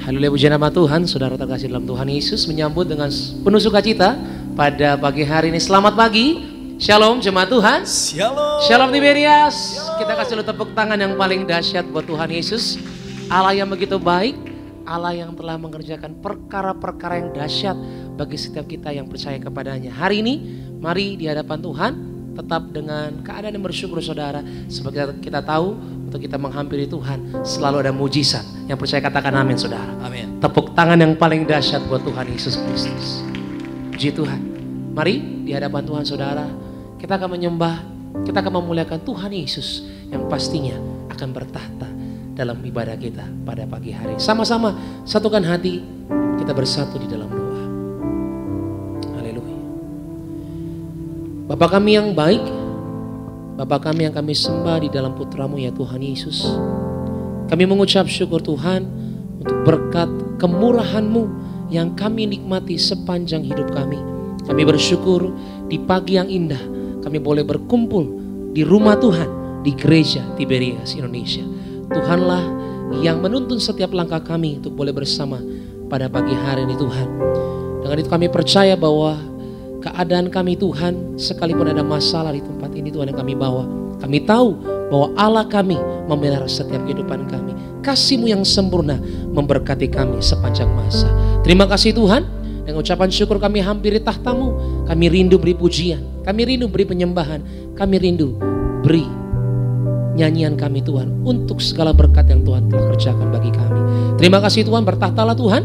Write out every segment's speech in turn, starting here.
Haleluya, puji nama Tuhan. Saudara terkasih dalam Tuhan Yesus, menyambut dengan penuh sukacita pada pagi hari ini. Selamat pagi, shalom jemaat Tuhan. Shalom. Shalom Tiberias. Kita kasih lu tepuk tangan yang paling dahsyat buat Tuhan Yesus. Allah yang begitu baik, Allah yang telah mengerjakan perkara-perkara yang dahsyat bagi setiap kita yang percaya kepadanya. Hari ini, mari di hadapan Tuhan tetap dengan keadaan yang bersyukur saudara. Seperti kita tahu, untuk kita menghampiri Tuhan selalu ada mujizat. Yang percaya katakan amin saudara. Amin. Tepuk tangan yang paling dahsyat buat Tuhan Yesus Kristus. Puji Tuhan. Mari di hadapan Tuhan saudara, kita akan menyembah, kita akan memuliakan Tuhan Yesus yang pastinya akan bertahta dalam ibadah kita pada pagi hari. Sama-sama satukan hati, kita bersatu di dalam doa. Haleluya. Bapa kami yang baik, Bapa kami yang kami sembah di dalam putramu ya Tuhan Yesus, kami mengucap syukur Tuhan untuk berkat kemurahan-Mu yang kami nikmati sepanjang hidup kami. Kami bersyukur di pagi yang indah kami boleh berkumpul di rumah Tuhan, di gereja Tiberias Indonesia. Tuhanlah yang menuntun setiap langkah kami untuk boleh bersama pada pagi hari ini Tuhan. Dengan itu kami percaya bahwa keadaan kami Tuhan, sekalipun ada masalah di tempat ini Tuhan yang kami bawa, kami tahu bahwa Allah kami memelihara setiap kehidupan kami. Kasih-Mu yang sempurna memberkati kami sepanjang masa. Terima kasih Tuhan. Dengan ucapan syukur kami hampiri tahta-Mu. Kami rindu beri pujian, kami rindu beri penyembahan, kami rindu beri nyanyian kami Tuhan untuk segala berkat yang Tuhan telah kerjakan bagi kami. Terima kasih Tuhan, bertahtalah Tuhan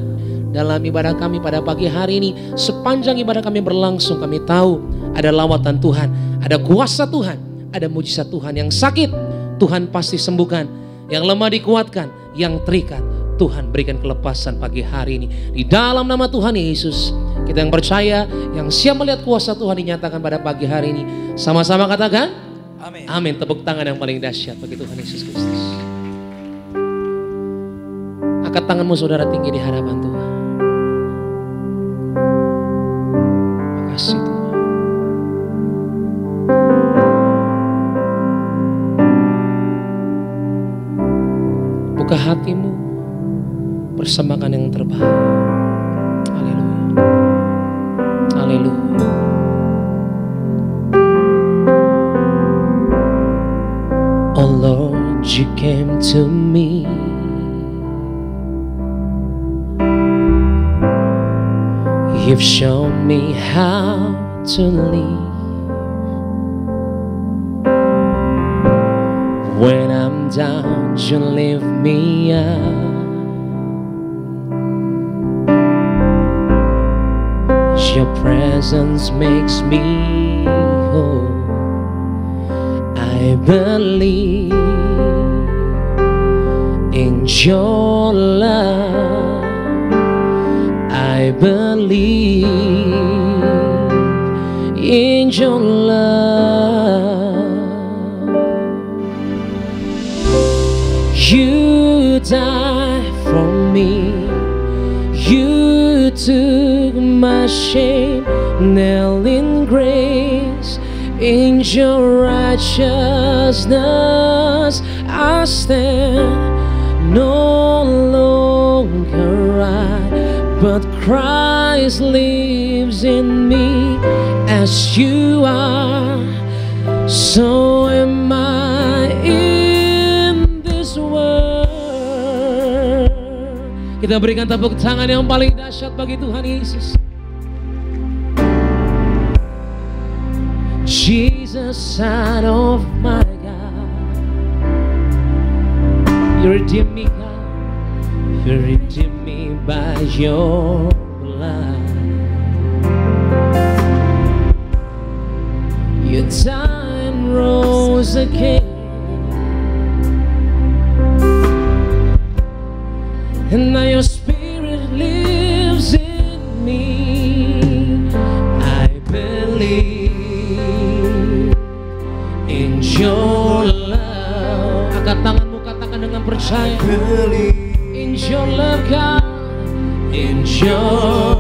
dalam ibadah kami pada pagi hari ini. Sepanjang ibadah kami berlangsung, kami tahu ada lawatan Tuhan, ada kuasa Tuhan, ada mujizat Tuhan. Yang sakit Tuhan pasti sembuhkan, yang lemah dikuatkan, yang terikat Tuhan berikan kelepasan pagi hari ini. Di dalam nama Tuhan Yesus, kita yang percaya, yang siap melihat kuasa Tuhan dinyatakan pada pagi hari ini, sama-sama katakan amin. Amin. Tepuk tangan yang paling dahsyat bagi Tuhan Yesus Kristus. Angkat tanganmu saudara tinggi di hadapan Tuhan. Makasih Tuhan. Buka hatimu, persembahkan yang terbaik. Haleluya. Haleluya. Oh Lord, you came to me. You've shown me how to live. When I'm down, you lift me up. Your presence makes me whole. I believe in your love. I believe in your love. You died for me. You took my shame, nailed in grace. In your righteousness I stand, no longer I, but Christ lives in me. As you are, so am I in this world. Kita berikan tepuk tangan yang paling dahsyat bagi Tuhan Yesus. Jesus, Son of my God, you redeem me, God. You redeem me by your blood. You died and rose again, and now your spirit lives in me. I believe in your love. Angkat tanganmu, katakan dengan percaya. I believe in your love, God. In your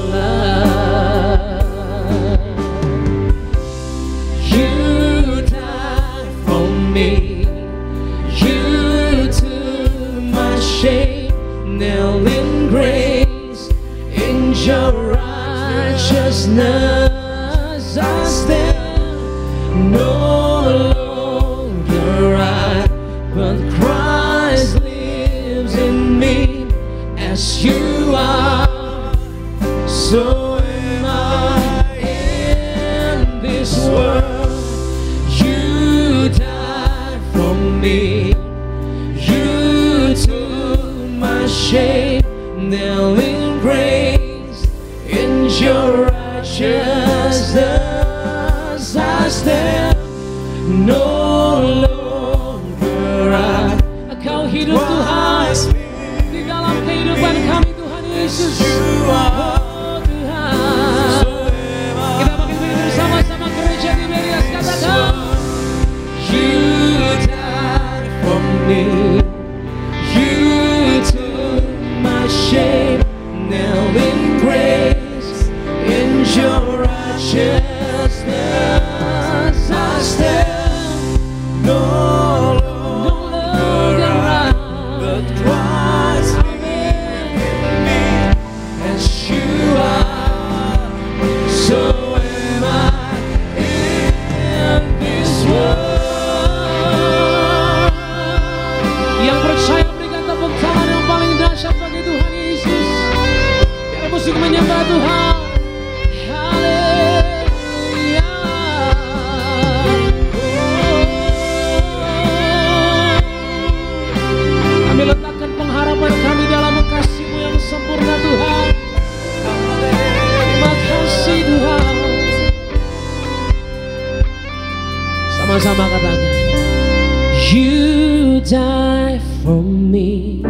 love. You died for me. You took my shame, nailed it righteousness I stand, no longer I, but Christ lives in me. As you are, so am I in this world. You died for me, you took my shame, nailed in grace, in your righteousness I stand, no longer I. Kau hidup Tuhan di dalam kehidupan kami, Tuhan Yesus. Oh Tuhan, kita pakai beri bersama-sama gereja di Merias, katakan You died for me, you took my shame, nailed in grace, in your righteousness I stand, no longer I, but Christ lives in me. As you are, so am I in this world. Yang percaya berikan tepuk tangan yang paling dahsyat bagi Tuhan Yesus. Biar musik menyembah Tuhan. Haleluya. Kami letakkan pengharapan kami dalam kasih-Mu yang sempurna, Tuhan. Terima kasih Tuhan. Sama-sama katakan, You died for me,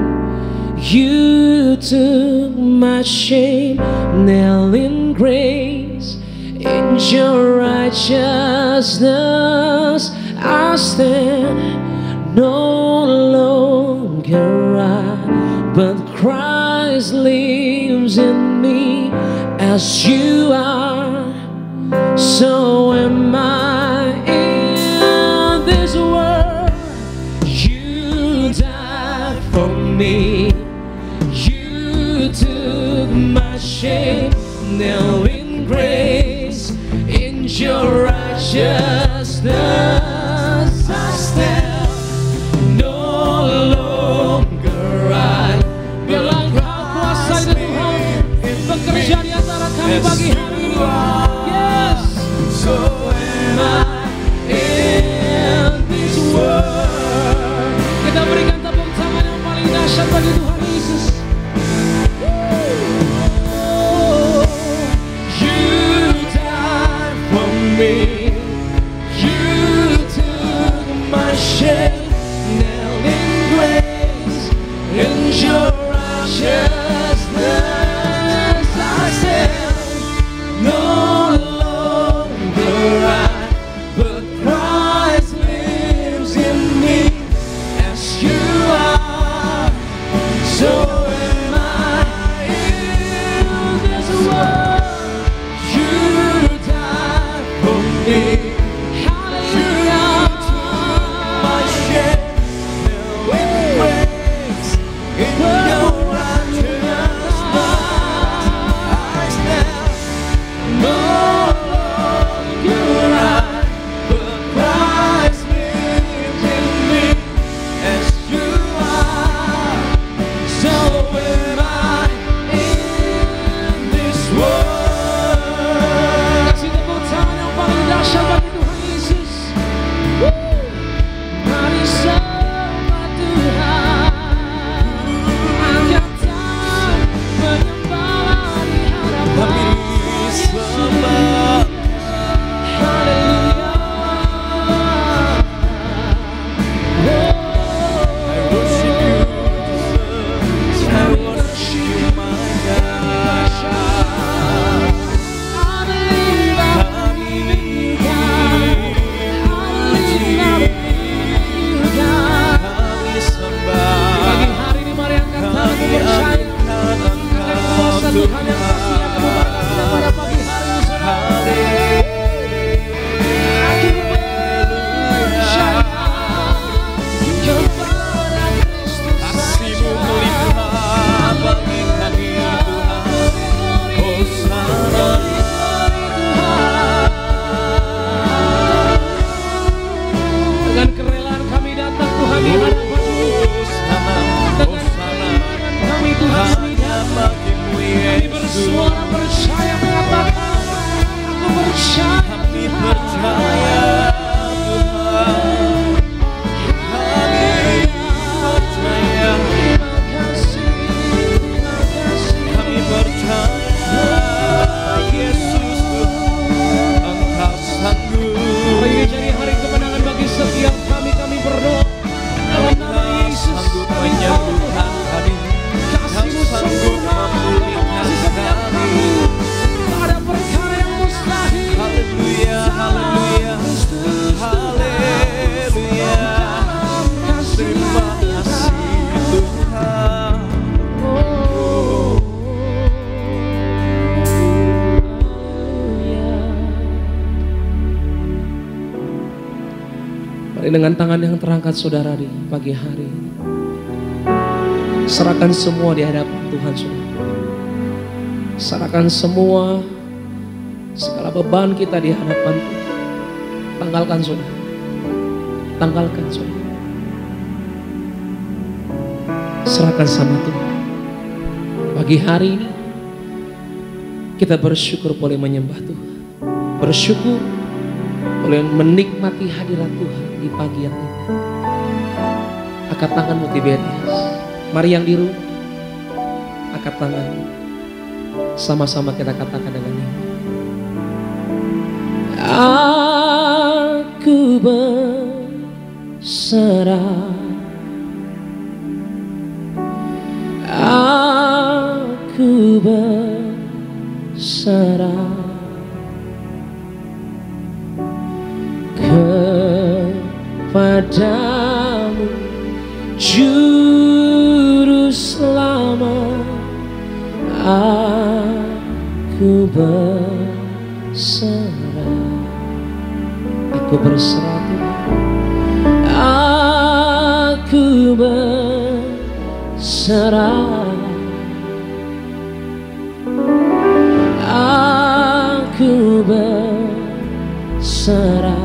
you took my shame, nailed in grace, in your righteousness I stand, no longer I, but Christ lives in me. As you are, so am I in this world. You died for me, you took my shame, nailed in grace, in your righteousness I stand, no longer I. Biarlah Engkau kuasa itu Tuhan bekerja di antara kami pagi hari ini. Yes, so am I in this world. Kita berikan tepuk tangan yang paling dahsyat bagi Tuhan Yesus. You died for me, you took my shame, nailed in grace, in your righteousness I stand, no longer I, but Christ lives in me. As you are, so am I in this world. You died for me, hallelujah. My shame, nailed in grace, in your righteousness I stand, no longer I, but Christ lives in me. As you are, so bersuara percaya mengatakan, aku percaya. Kami percaya Tuhan, kami percaya, kami percaya Yesus Engkau sanggup. Hari ini jadi hari kemenangan bagi setiap kami berdoa dalam nama Yesus. Sanggup menyembuhkan kami, Kau sanggup memulihkan kami. Ada perkara yang mustahil. Haleluya, haleluya, haleluya. Terima kasih Tuhan. Mari dengan tangan yang terangkat saudara di pagi hari, serahkan semua di hadapan Tuhan saudara. Serahkan semua, segala beban kita di hadapan Tuhan. Tanggalkan saudara, tanggalkan saudara. Serahkan sama Tuhan. Pagi hari ini kita bersyukur boleh menyembah Tuhan, bersyukur boleh menikmati hadirat Tuhan di pagi yang indah. Angkat tanganmu Tiberias. Mari yang di rumah, angkat tanganmu. Sama-sama kita katakan dengan ini. Aku berserah, aku berserah kepadamu, Juru Selamat. Aku berserah, aku berserah Tuhan. Aku berserah, aku berserah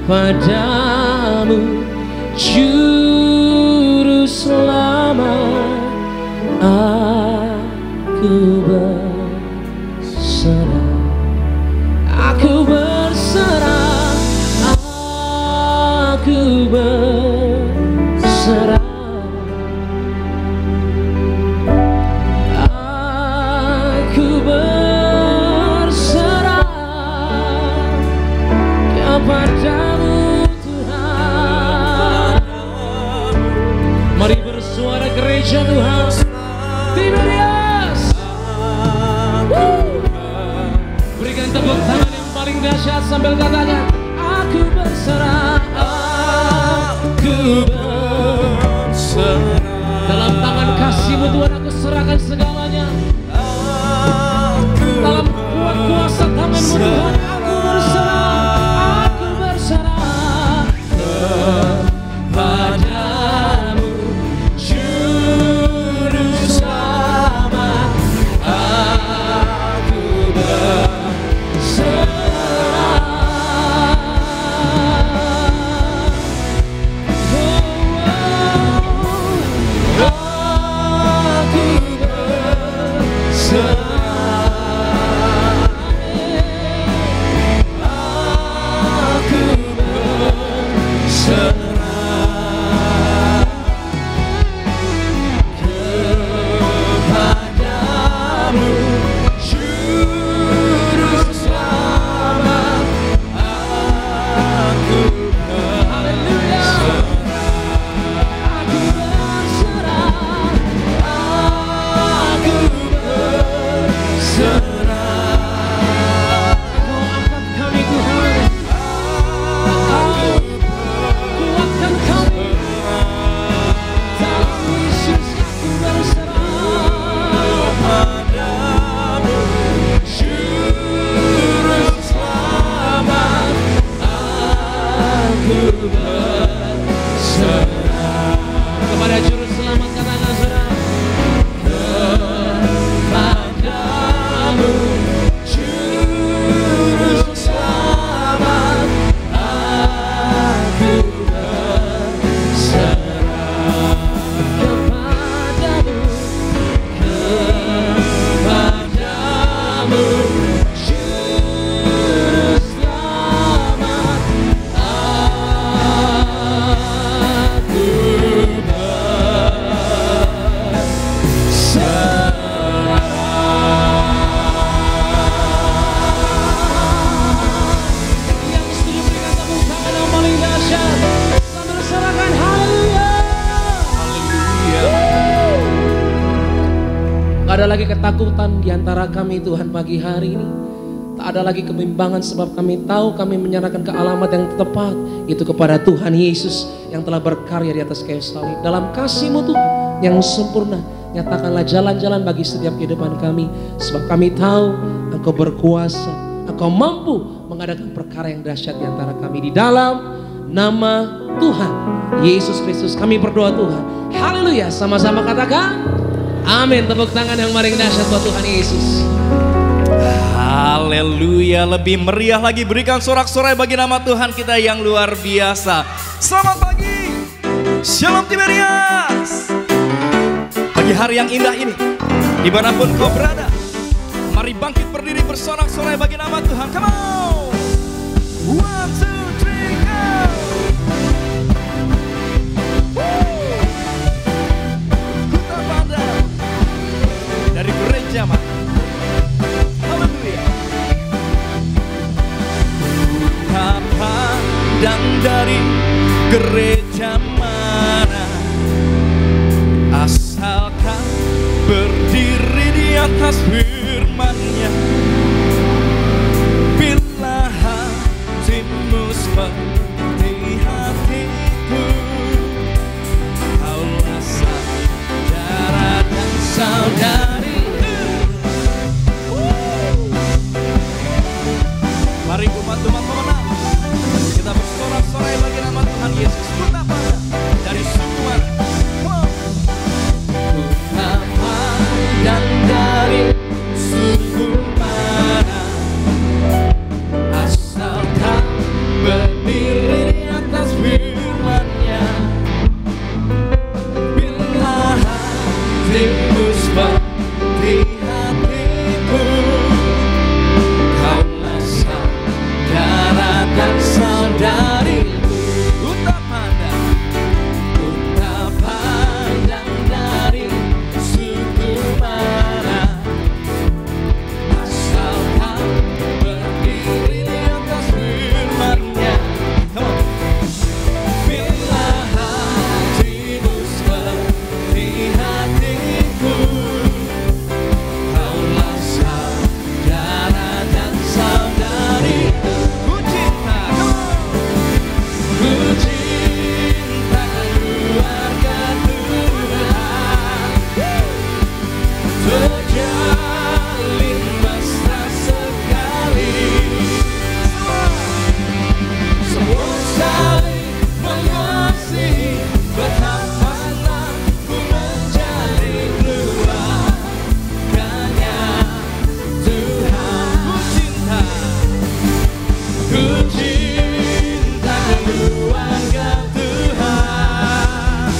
kepadamu, Juru Selamat. Aku berserah, aku berserah, aku berserah, aku berserah kepadamu Tuhan. Mari bersuara gereja Tuhan. Tiberias, berikan tepuk tangan yang paling dahsyat sambil katakan, aku berserah, aku berserah. Dalam tangan kasih-Mu Tuhan aku serahkan segalanya. Dalam kuat kuasa tangan-Mu Tuhan aku berserah, aku berserah kepadamu, Juru Selamat. Aku berserah, aku berserah. Tak ada lagi ketakutan di antara kami Tuhan pagi hari ini. Tak ada lagi kebimbangan sebab kami tahu kami menyerahkan ke alamat yang tepat, itu kepada Tuhan Yesus yang telah berkarya di atas kayu salib. Dalam kasih-Mu Tuhan yang sempurna, nyatakanlah jalan-jalan bagi setiap kehidupan kami. Sebab kami tahu Engkau berkuasa, Engkau mampu mengadakan perkara yang dahsyat di antara kami. Di dalam nama Tuhan Yesus Kristus kami berdoa Tuhan. Haleluya, sama-sama katakan amin. Tepuk tangan yang paling dahsyat buat Tuhan Yesus. Haleluya, lebih meriah lagi berikan sorak-sorai bagi nama Tuhan kita yang luar biasa. Selamat pagi, Shalom Tiberias. Pagi hari yang indah ini, dimanapun kau berada, mari bangkit berdiri bersorak-sorai bagi nama Tuhan. Come on, 1, 2, 3, go. Kuta pada dari gereja mah. Dan dari gereja mana, asalkan berdiri di atas firman-Nya. Bila hatimu seperti hatiku, kaulah saudara dan saudari. Mari umat-umat pemenang, kita bersorak-sorai bagi nama Tuhan Yesus. Kuta pada dari suku mana? Kuta dan dari suku mana, asalkan berdiri di atas firman-Nya. Bila hatimu seperti hatiku, kaulah saudara dan saudari. Kuta pandang dari suku mana, asalkan berdiri di atas firman-Nya. Come on. Bila hatimu seperti hatiku, kaulah saudara dan saudari. Ku cinta, ku cinta keluarga Tuhan, terjalin mesra sekali. Semua saling mengasihi, betapa ku menjadi keluarganya Tuhan. Ku cinta keluarga Tuhan,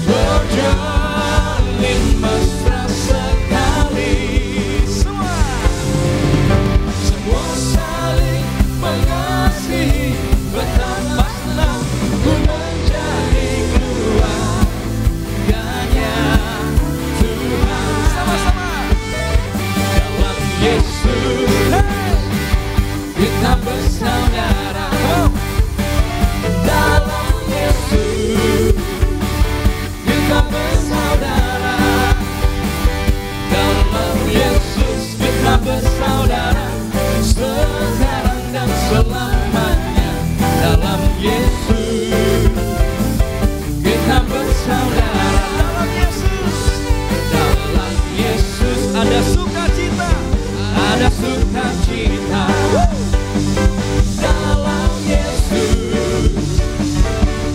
terjalin mesra sekali. Semua saling mengasihi, betapa senang ku menjadi keluarganya Tuhan. Sama-sama. Dalam Yesus kita bersaudara. Dalam Yesus kita bersaudara. Dalam Yesus kita bersaudara, sekarang dan selamanya. Dalam Yesus kita bersaudara. Dalam Yesus, dalam Yesus ada sukacita, ada sukacita. Dalam Yesus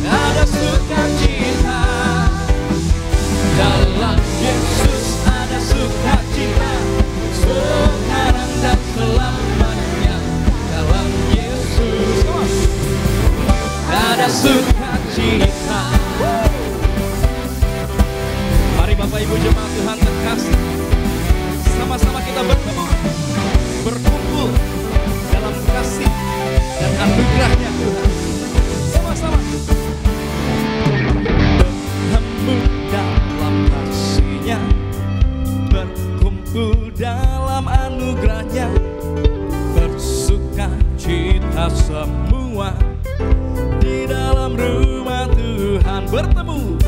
ada sukacita. Dalam Yesus ada sukacita, sekarang dan selamanya. Dalam Yesus ada sukacita. Mari Bapak Ibu jemaat Tuhan terkasih, sama-sama kita bertemu, berkumpul dalam kasih dan anugerah-Nya Tuhan. Sama-sama bertemu dalam kasih-Nya, berkumpul dalam anugerah-Nya, bersuka cita semua di dalam rumah Tuhan. Bertemu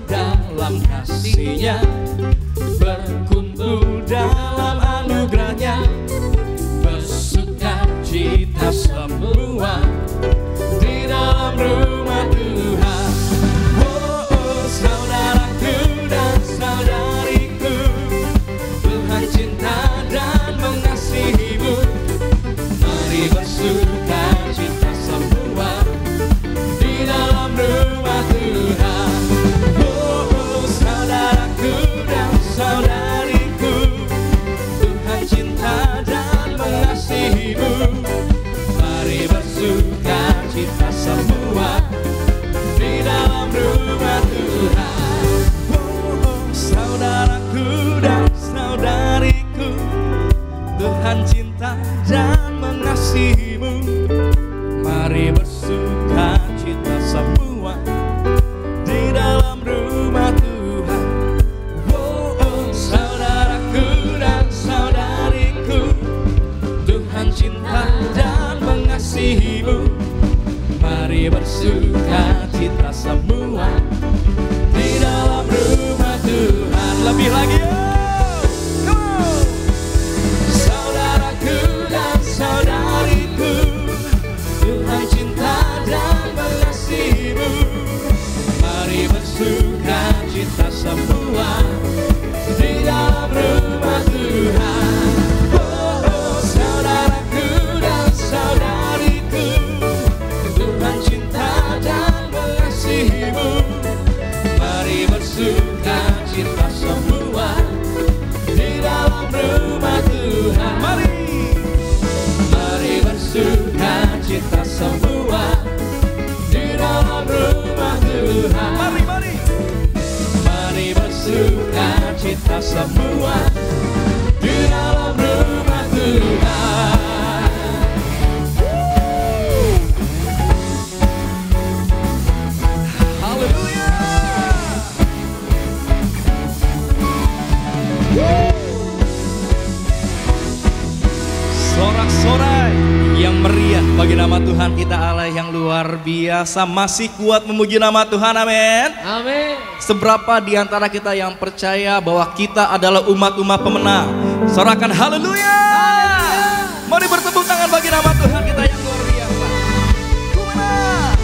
dalam kasih Mari bersuka cita semua di dalam rumah Tuhan. Lebih lagi ya. Saudaraku dan saudariku, Tuhan cinta dan mengasihimu. Mari bersuka cita semua di dalam rumah Tuhan. Oh, saudaraku dan saudariku, Tuhan cinta dan mengasihimu. Mari bersuka cita semua di dalam rumah Tuhan. Mari bersuka cita semua di dalam rumah Tuhan. Mari bersuka cita semua di dalam rumah Tuhan. Haleluya. Sorak-sorai yang meriah bagi nama Tuhan kita, Allah yang luar biasa. Masih kuat memuji nama Tuhan, amin. Amin. Seberapa di antara kita yang percaya bahwa kita adalah umat-umat pemenang? Sorakan haleluya. Mari bertepuk tangan bagi nama Tuhan kita yang luar biasa. Ku menang.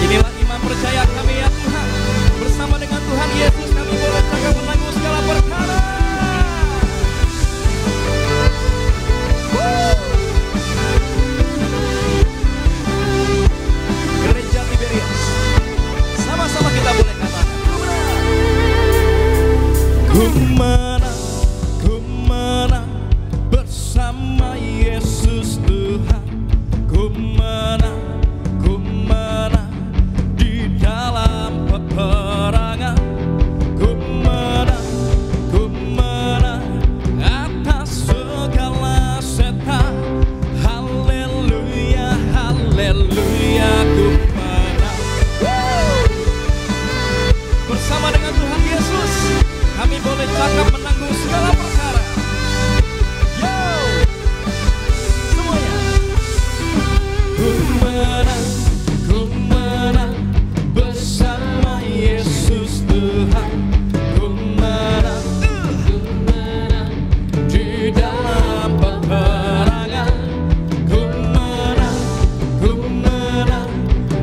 Inilah iman percaya kami ya Tuhan. Bersama dengan Tuhan Yesus kami boleh cakap menanggung segala perkara. Gereja Tiberias, sama-sama kita boleh katakan ku menang bersama Yesus Tuhan. Ku menang di dalam peperangan. Ku menang atas segala setan. Haleluya, haleluya, ku menang. Bersama dengan Tuhan Yesus kami boleh cakap menanggung segala perkara. Yo, semuanya. Ku menang bersama Yesus Tuhan. Ku menang di dalam peperangan. Ku menang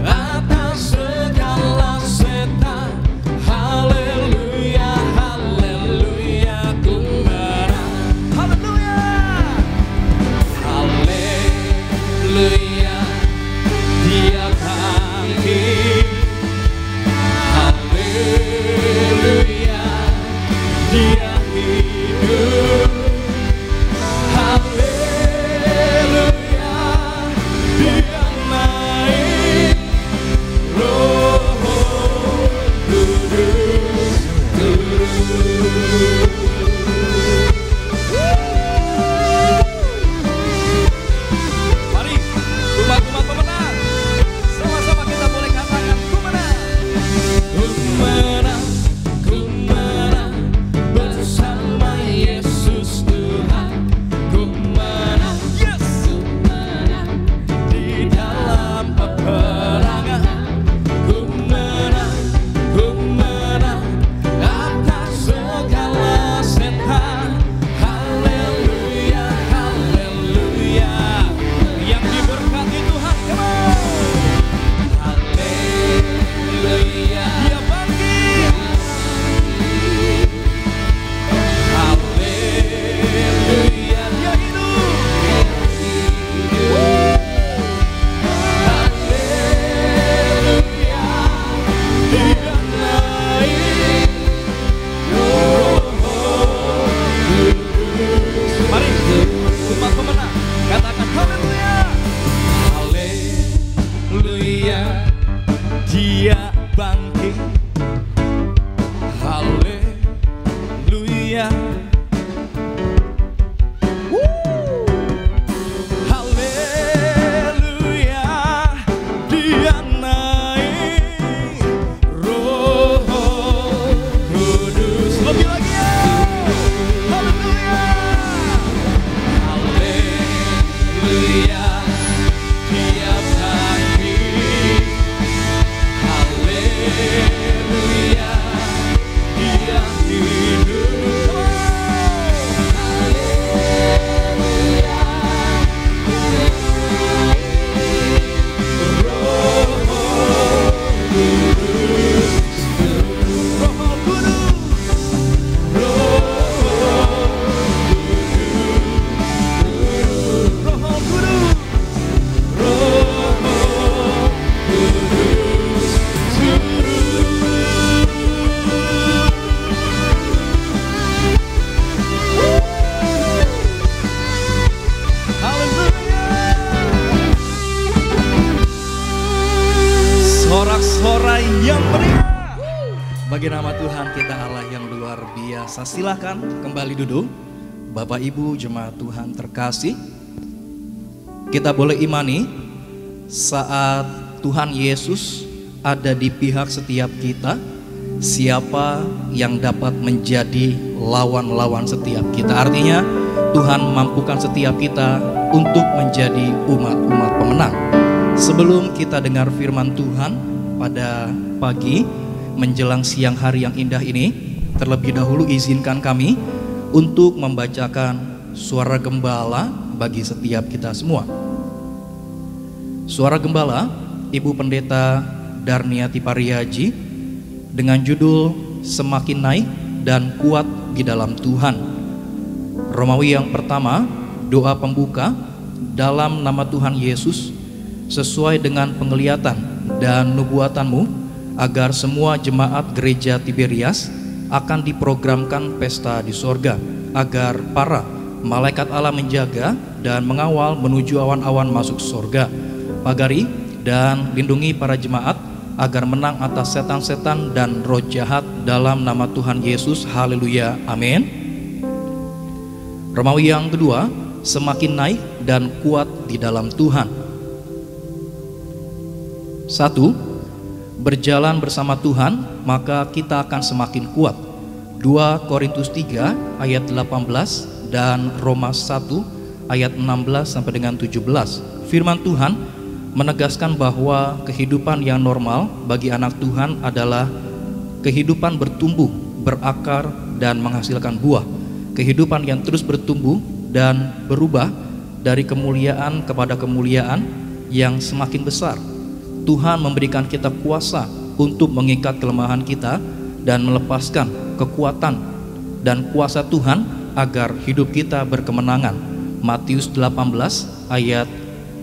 atas segala setan. Haleluya, haleluya, ku menang. Haleluya, haleluya, Dia bangkit. Haleluya, Dia hidup. Haleluya, Dia naik. Roh Kudus turun. Mari umat-umat pemenang, sama-sama kita boleh katakan ku menang. Ku menang bersama Yesus Tuhan. Ku menang, yes, di dalam peperangan. Ku menang atas segala setan. Haleluya, haleluya, yang diberkati Tuhan, come on. Haleluya, Dia bangkit. Haleluya, Dia hidup. Haleluya, Dia naik. Roh Kudus. Mari umat pemenang katakan haleluya. Haleluya, Dia bangkit. Haleluya. Haleluya, Dia naik. Roh Kudus. Lebih lagi ya. Haleluya. Haleluya, sorak-sorai yang meriah. Bagi nama Tuhan kita Allah yang luar biasa. Silahkan kembali duduk. Bapak Ibu jemaat Tuhan terkasih, kita boleh imani saat Tuhan Yesus ada di pihak setiap kita, siapa yang dapat menjadi lawan-lawan setiap kita. Artinya Tuhan mampukan setiap kita untuk menjadi umat-umat pemenang. Sebelum kita dengar firman Tuhan pada pagi menjelang siang hari yang indah ini, terlebih dahulu izinkan kami untuk membacakan suara gembala bagi setiap kita semua. Suara gembala Ibu Pendeta Darniati Pariaji dengan judul Semakin Naik dan Kuat di Dalam Tuhan. Romawi yang pertama, doa pembuka. Dalam nama Tuhan Yesus, sesuai dengan penglihatan dan nubuatanmu, agar semua jemaat gereja Tiberias akan diprogramkan pesta di sorga, agar para malaikat Allah menjaga dan mengawal menuju awan-awan masuk sorga. Pagari dan lindungi para jemaat agar menang atas setan-setan dan roh jahat dalam nama Tuhan Yesus. Haleluya, amin. Romawi yang kedua, semakin naik dan kuat di dalam Tuhan. 1. Berjalan bersama Tuhan, maka kita akan semakin kuat. 2 Korintus 3 ayat 18 dan Roma 1 ayat 16 sampai dengan 17. Firman Tuhan menegaskan bahwa kehidupan yang normal bagi anak Tuhan adalah kehidupan bertumbuh, berakar dan menghasilkan buah. Kehidupan yang terus bertumbuh dan berubah dari kemuliaan kepada kemuliaan yang semakin besar. Tuhan memberikan kita kuasa untuk mengikat kelemahan kita dan melepaskan kekuatan dan kuasa Tuhan agar hidup kita berkemenangan. Matius 18 ayat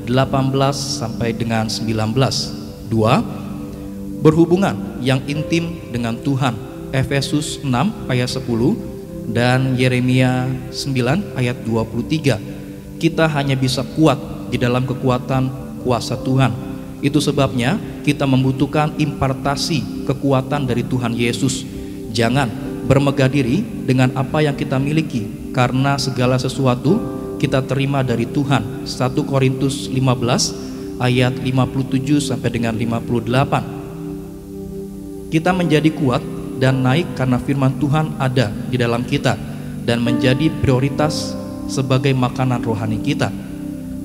18 sampai dengan 19. 2. Berhubungan yang intim dengan Tuhan. Efesus 6 ayat 10 dan Yeremia 9 ayat 23. Kita hanya bisa kuat di dalam kekuatan kuasa Tuhan. Itu sebabnya kita membutuhkan impartasi kekuatan dari Tuhan Yesus. Jangan bermegah diri dengan apa yang kita miliki, karena segala sesuatu kita terima dari Tuhan. 1 Korintus 15 ayat 57 sampai dengan 58. Kita menjadi kuat dan naik karena firman Tuhan ada di dalam kita dan menjadi prioritas sebagai makanan rohani kita.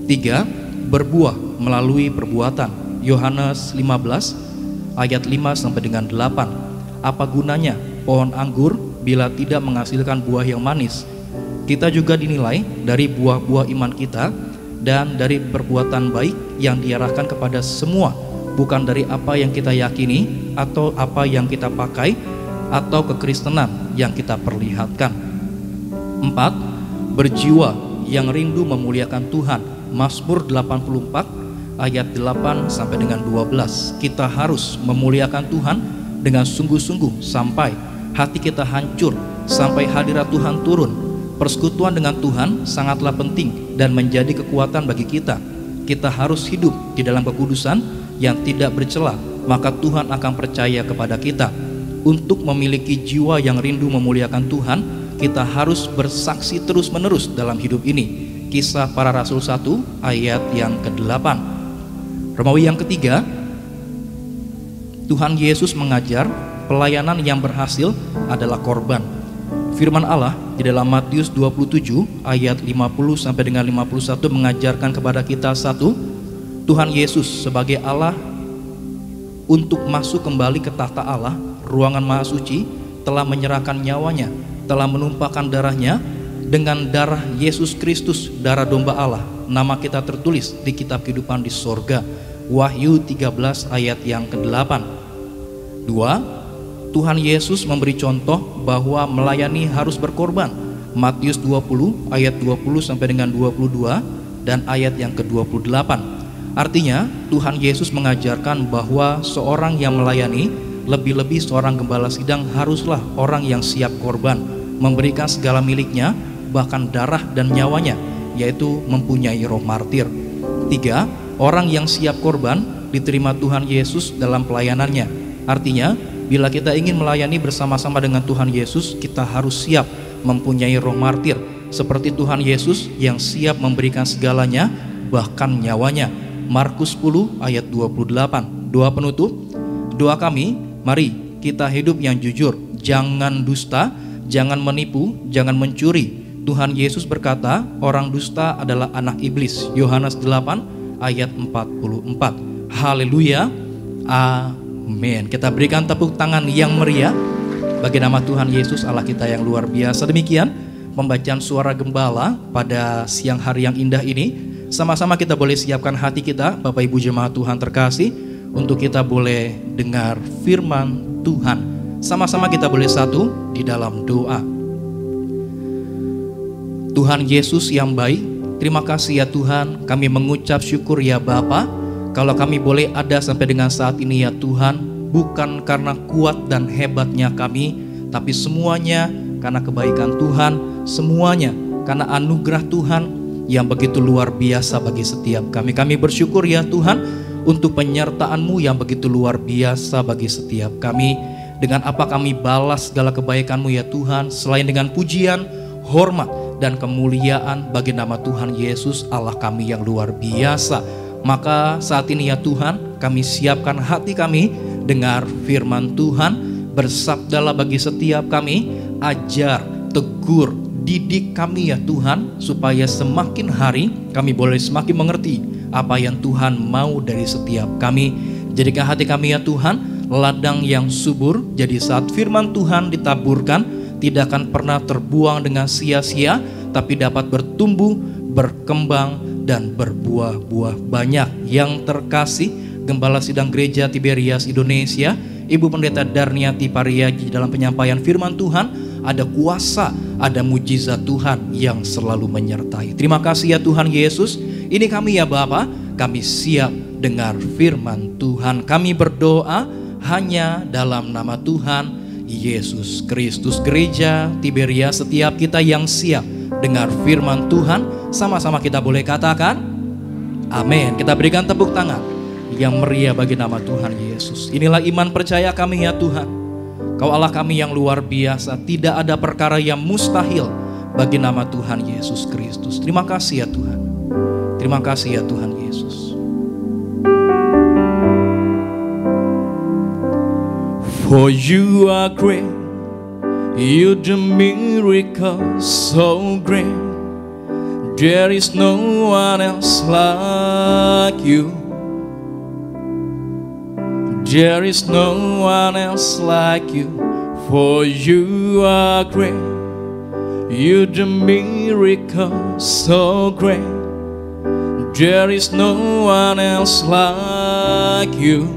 3. Berbuah melalui perbuatan. Yohanes 15 ayat 5 sampai dengan 8. Apa gunanya pohon anggur bila tidak menghasilkan buah yang manis? Kita juga dinilai dari buah-buah iman kita dan dari perbuatan baik yang diarahkan kepada semua, bukan dari apa yang kita yakini atau apa yang kita pakai atau kekristenan yang kita perlihatkan. 4. Berjiwa yang rindu memuliakan Tuhan. Mazmur 84 ayat 8 sampai dengan 12. Kita harus memuliakan Tuhan dengan sungguh-sungguh sampai hati kita hancur, sampai hadirat Tuhan turun. Persekutuan dengan Tuhan sangatlah penting dan menjadi kekuatan bagi kita. Kita harus hidup di dalam kekudusan yang tidak bercela, maka Tuhan akan percaya kepada kita. Untuk memiliki jiwa yang rindu memuliakan Tuhan, kita harus bersaksi terus-menerus dalam hidup ini. Kisah Para Rasul 1 ayat yang ke-8. Romawi yang ketiga, Tuhan Yesus mengajar pelayanan yang berhasil adalah korban. Firman Allah di dalam Matius 27 ayat 50 sampai dengan 51 mengajarkan kepada kita: 1. Tuhan Yesus sebagai Allah untuk masuk kembali ke tahta Allah, ruangan maha suci, telah menyerahkan nyawanya, telah menumpahkan darahnya. Dengan darah Yesus Kristus, darah domba Allah, nama kita tertulis di kitab kehidupan di sorga. Wahyu 13 ayat yang ke-8. 2. Tuhan Yesus memberi contoh bahwa melayani harus berkorban. Matius 20 ayat 20 sampai dengan 22 dan ayat yang ke-28. Artinya Tuhan Yesus mengajarkan bahwa seorang yang melayani, lebih-lebih seorang gembala sidang, haruslah orang yang siap korban, memberikan segala miliknya, bahkan darah dan nyawanya, yaitu mempunyai roh martir. 3. Orang yang siap korban diterima Tuhan Yesus dalam pelayanannya. Artinya, bila kita ingin melayani bersama-sama dengan Tuhan Yesus, kita harus siap mempunyai roh martir seperti Tuhan Yesus yang siap memberikan segalanya, bahkan nyawanya. Markus 10 ayat 28. Doa penutup, doa kami, mari kita hidup yang jujur, jangan dusta, jangan menipu, jangan mencuri. Tuhan Yesus berkata, orang dusta adalah anak iblis. Yohanes 8 ayat 44. Haleluya, amin. Kita berikan tepuk tangan yang meriah bagi nama Tuhan Yesus Allah kita yang luar biasa. Demikian pembacaan suara gembala pada siang hari yang indah ini. Sama-sama kita boleh siapkan hati kita, Bapak Ibu jemaat Tuhan terkasih, untuk kita boleh dengar firman Tuhan. Sama-sama kita boleh satu di dalam doa. Tuhan Yesus yang baik, terima kasih ya Tuhan, kami mengucap syukur ya Bapa, kalau kami boleh ada sampai dengan saat ini ya Tuhan, bukan karena kuat dan hebatnya kami, tapi semuanya karena kebaikan Tuhan, semuanya karena anugerah Tuhan yang begitu luar biasa bagi setiap kami. Kami bersyukur ya Tuhan untuk penyertaan-Mu yang begitu luar biasa bagi setiap kami. Dengan apa kami balas segala kebaikan-Mu ya Tuhan, selain dengan pujian, hormat, dan kemuliaan bagi nama Tuhan Yesus Allah kami yang luar biasa. Maka saat ini ya Tuhan, kami siapkan hati kami dengar firman Tuhan. Bersabdalah bagi setiap kami, ajar, tegur, didik kami ya Tuhan, supaya semakin hari kami boleh semakin mengerti apa yang Tuhan mau dari setiap kami. Jadikan hati kami ya Tuhan ladang yang subur, jadi saat firman Tuhan ditaburkan tidak akan pernah terbuang dengan sia-sia, tapi dapat bertumbuh, berkembang, dan berbuah-buah banyak. Yang terkasih, Gembala Sidang Gereja Tiberias Indonesia, Ibu Pendeta Darniati Pariyaji, dalam penyampaian firman Tuhan, ada kuasa, ada mujizat Tuhan yang selalu menyertai. Terima kasih ya Tuhan Yesus. Ini kami ya Bapa, kami siap dengar firman Tuhan. Kami berdoa hanya dalam nama Tuhan Yesus Kristus. Gereja Tiberias, setiap kita yang siap dengar firman Tuhan, sama-sama kita boleh katakan amin. Kita berikan tepuk tangan yang meriah bagi nama Tuhan Yesus. Inilah iman percaya kami ya Tuhan, Kau Allah kami yang luar biasa. Tidak ada perkara yang mustahil bagi nama Tuhan Yesus Kristus. Terima kasih ya Tuhan. Terima kasih ya Tuhan Yesus. For you are great, you do miracles so great. There is no one else like you. There is no one else like you. For you are great, you do miracles so great. There is no one else like you.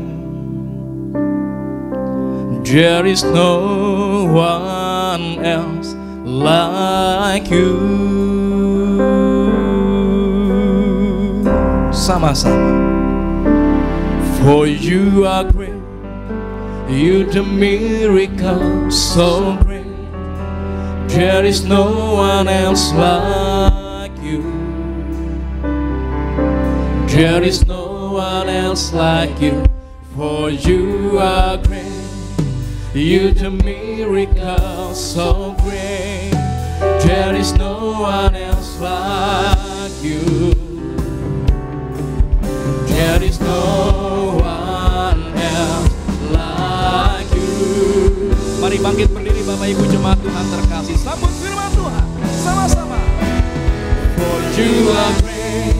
There is no one else like you. Sama-sama. For you are great, you do miracles so great. There is no one else like you. There is no one else like you. For you are great, you do miracles so great. There is no one else like you. There is no one else like you. Mari bangkit berdiri Bapak Ibu jemaat Tuhan terkasih, sambut firman Tuhan sama-sama. For you are great,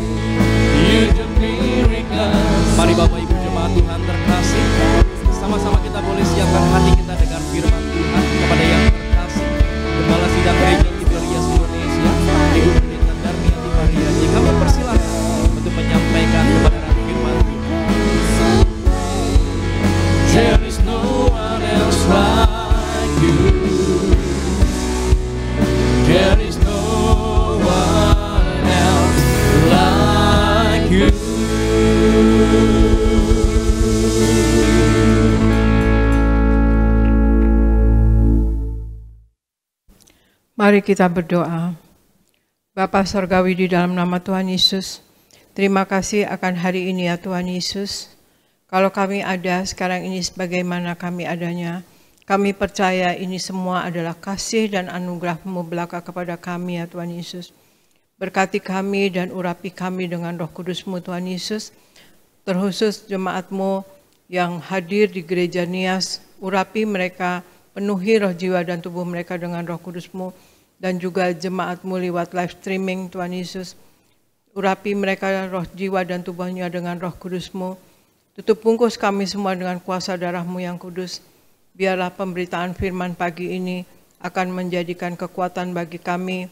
you do miracles. Mari Bapak Ibu jemaat Tuhan terkasih, sama-sama kita boleh siapkan hati kita dengan firman Tuhan. Kepada yang terkasih, Gembala Sidang Gereja Tiberias Indonesia, Ibu Pendeta Darniati Pariyaji, kami persilahkan untuk menyampaikan kebenaran firman Tuhan. There is no one else like you. There is no one else like you. Mari kita berdoa. Bapa Surgawi, di dalam nama Tuhan Yesus, terima kasih akan hari ini ya Tuhan Yesus. Kalau kami ada sekarang ini sebagaimana kami adanya, kami percaya ini semua adalah kasih dan anugerah-Mu belaka kepada kami ya Tuhan Yesus. Berkati kami dan urapi kami dengan Roh Kudus-Mu Tuhan Yesus, terkhusus jemaat-Mu yang hadir di gereja Nias, urapi mereka, penuhi roh jiwa dan tubuh mereka dengan Roh Kudus-Mu, dan juga jemaat-Mu lewat live streaming Tuhan Yesus, urapi mereka roh jiwa dan tubuhnya dengan Roh Kudus-Mu. Tutup bungkus kami semua dengan kuasa darah-Mu yang kudus. Biarlah pemberitaan firman pagi ini akan menjadikan kekuatan bagi kami,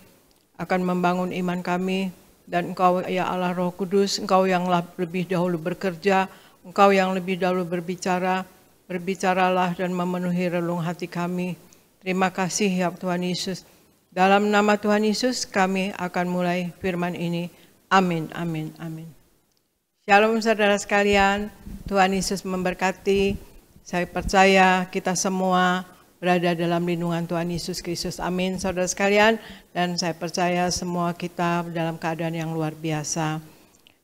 akan membangun iman kami, dan Engkau ya Allah Roh Kudus, Engkau yang lebih dahulu bekerja, Engkau yang lebih dahulu berbicara, berbicaralah dan memenuhi relung hati kami. Terima kasih ya Tuhan Yesus. Dalam nama Tuhan Yesus kami akan mulai firman ini. Amin, amin, amin. Shalom saudara sekalian, Tuhan Yesus memberkati. Saya percaya kita semua berada dalam lindungan Tuhan Yesus Kristus. Amin saudara sekalian. Dan saya percaya semua kita dalam keadaan yang luar biasa.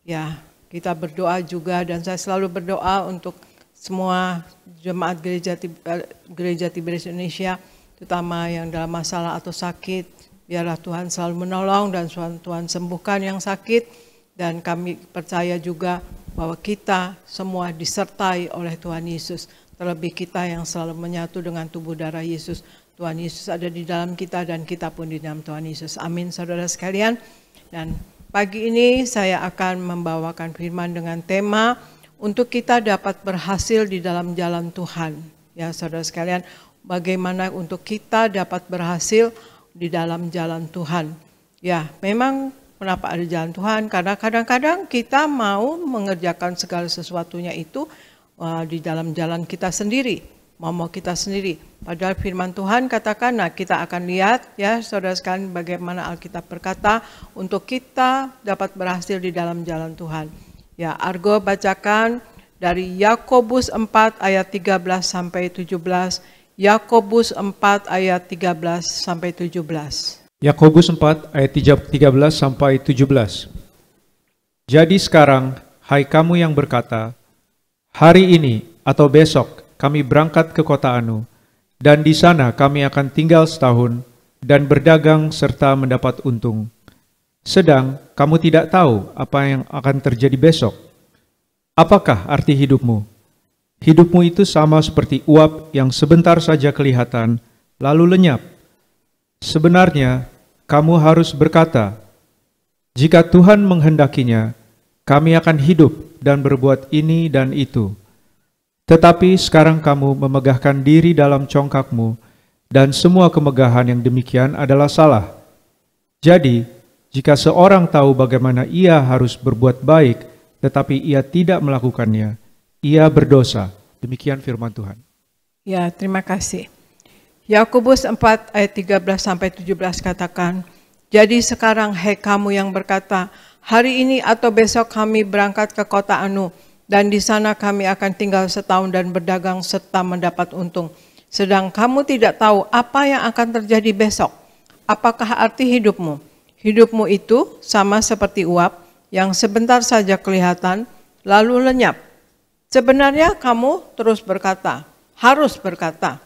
Ya, kita berdoa juga dan saya selalu berdoa untuk semua jemaat gereja Tiberias Indonesia, terutama yang dalam masalah atau sakit. Biarlah Tuhan selalu menolong dan Tuhan sembuhkan yang sakit. Dan kami percaya juga bahwa kita semua disertai oleh Tuhan Yesus. Terlebih kita yang selalu menyatu dengan tubuh darah Yesus. Tuhan Yesus ada di dalam kita dan kita pun di dalam Tuhan Yesus. Amin saudara sekalian. Dan pagi ini saya akan membawakan firman dengan tema untuk kita dapat berhasil di dalam jalan Tuhan. Ya saudara sekalian, bagaimana untuk kita dapat berhasil di dalam jalan Tuhan. Ya, memang kenapa ada jalan Tuhan? Karena kadang-kadang kita mau mengerjakan segala sesuatunya itu di dalam jalan kita sendiri, mau kita sendiri. Padahal firman Tuhan katakan, nah kita akan lihat ya saudara sekalian bagaimana Alkitab berkata untuk kita dapat berhasil di dalam jalan Tuhan. Ya, Argo bacakan dari Yakobus 4 ayat 13 sampai 17. Yakobus 4 ayat 13 sampai 17. Yakobus 4 ayat 13 sampai 17. Jadi sekarang, hai kamu yang berkata, hari ini atau besok kami berangkat ke kota Anu, dan di sana kami akan tinggal setahun dan berdagang serta mendapat untung. Sedang kamu tidak tahu apa yang akan terjadi besok. Apakah arti hidupmu? Hidupmu itu sama seperti uap yang sebentar saja kelihatan, lalu lenyap. Sebenarnya, kamu harus berkata, jika Tuhan menghendakinya, kami akan hidup dan berbuat ini dan itu. Tetapi sekarang kamu memegahkan diri dalam congkakmu, dan semua kemegahan yang demikian adalah salah. Jadi, jika seorang tahu bagaimana ia harus berbuat baik, tetapi ia tidak melakukannya, ia berdosa. Demikian firman Tuhan. Ya, terima kasih. Yakobus 4 ayat 13 sampai 17 katakan, jadi sekarang hai kamu yang berkata, hari ini atau besok kami berangkat ke kota Anu, dan di sana kami akan tinggal setahun dan berdagang serta mendapat untung. Sedang kamu tidak tahu apa yang akan terjadi besok. Apakah arti hidupmu? Hidupmu itu sama seperti uap yang sebentar saja kelihatan, lalu lenyap. Sebenarnya kamu terus berkata, harus berkata,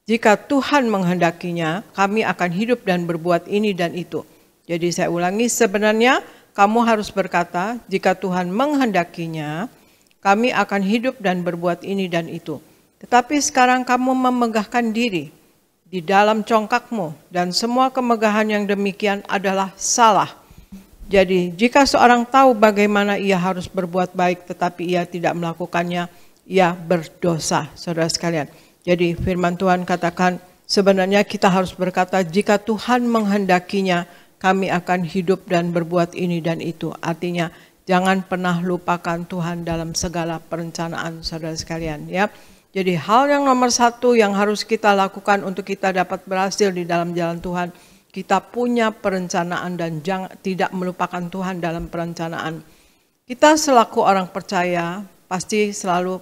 jika Tuhan menghendakinya, kami akan hidup dan berbuat ini dan itu. Jadi saya ulangi, sebenarnya kamu harus berkata, jika Tuhan menghendakinya, kami akan hidup dan berbuat ini dan itu. Tetapi sekarang kamu memegahkan diri di dalam congkakmu, dan semua kemegahan yang demikian adalah salah. Jadi jika seorang tahu bagaimana ia harus berbuat baik, tetapi ia tidak melakukannya, ia berdosa, saudara sekalian. Jadi firman Tuhan katakan sebenarnya kita harus berkata jika Tuhan menghendakinya kami akan hidup dan berbuat ini dan itu. Artinya jangan pernah lupakan Tuhan dalam segala perencanaan saudara sekalian ya. Jadi hal yang nomor satu yang harus kita lakukan untuk kita dapat berhasil di dalam jalan Tuhan, kita punya perencanaan dan tidak melupakan Tuhan dalam perencanaan. Kita selaku orang percaya pasti selalu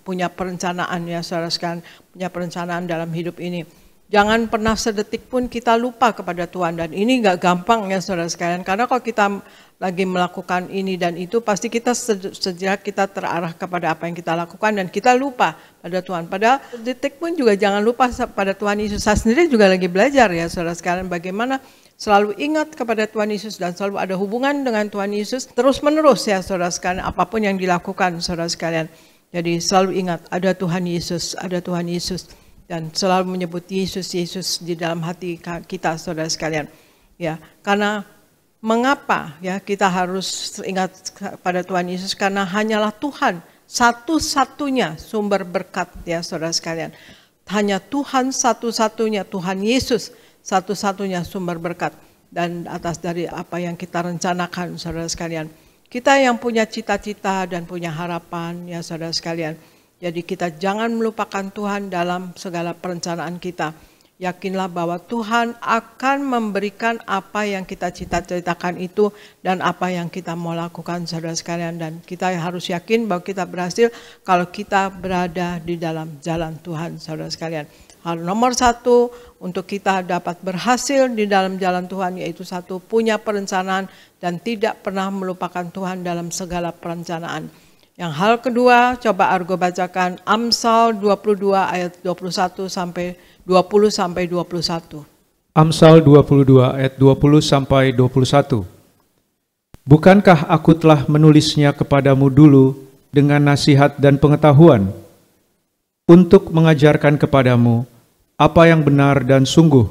punya perencanaan ya saudara sekalian, punya perencanaan dalam hidup ini. Jangan pernah sedetik pun kita lupa kepada Tuhan, dan ini gak gampang ya saudara sekalian, karena kalau kita lagi melakukan ini dan itu, pasti kita sejak kita terarah kepada apa yang kita lakukan dan kita lupa pada Tuhan. Pada detik pun juga jangan lupa pada Tuhan Yesus. Saya sendiri juga lagi belajar ya saudara sekalian, bagaimana selalu ingat kepada Tuhan Yesus dan selalu ada hubungan dengan Tuhan Yesus terus menerus ya saudara sekalian, apapun yang dilakukan saudara sekalian. Jadi selalu ingat ada Tuhan Yesus, ada Tuhan Yesus, dan selalu menyebut Yesus, Yesus di dalam hati kita saudara sekalian. Ya, karena mengapa ya kita harus ingat pada Tuhan Yesus? Karena hanyalah Tuhan satu-satunya sumber berkat ya saudara sekalian. Hanya Tuhan satu-satunya, Tuhan Yesus satu-satunya sumber berkat. Dan atas dari apa yang kita rencanakan saudara sekalian. Kita yang punya cita-cita dan punya harapan ya saudara sekalian. Jadi kita jangan melupakan Tuhan dalam segala perencanaan kita. Yakinlah bahwa Tuhan akan memberikan apa yang kita cita-citakan itu dan apa yang kita mau lakukan saudara sekalian. Dan kita harus yakin bahwa kita berhasil kalau kita berada di dalam jalan Tuhan saudara sekalian. Hal nomor satu untuk kita dapat berhasil di dalam jalan Tuhan yaitu satu, punya perencanaan dan tidak pernah melupakan Tuhan dalam segala perencanaan. Yang hal kedua, coba Argo bacakan Amsal 22 ayat 21 sampai 20 sampai 21. Amsal 22 ayat 20 sampai 21. Bukankah aku telah menulisnya kepadamu dulu dengan nasihat dan pengetahuan, untuk mengajarkan kepadamu apa yang benar dan sungguh,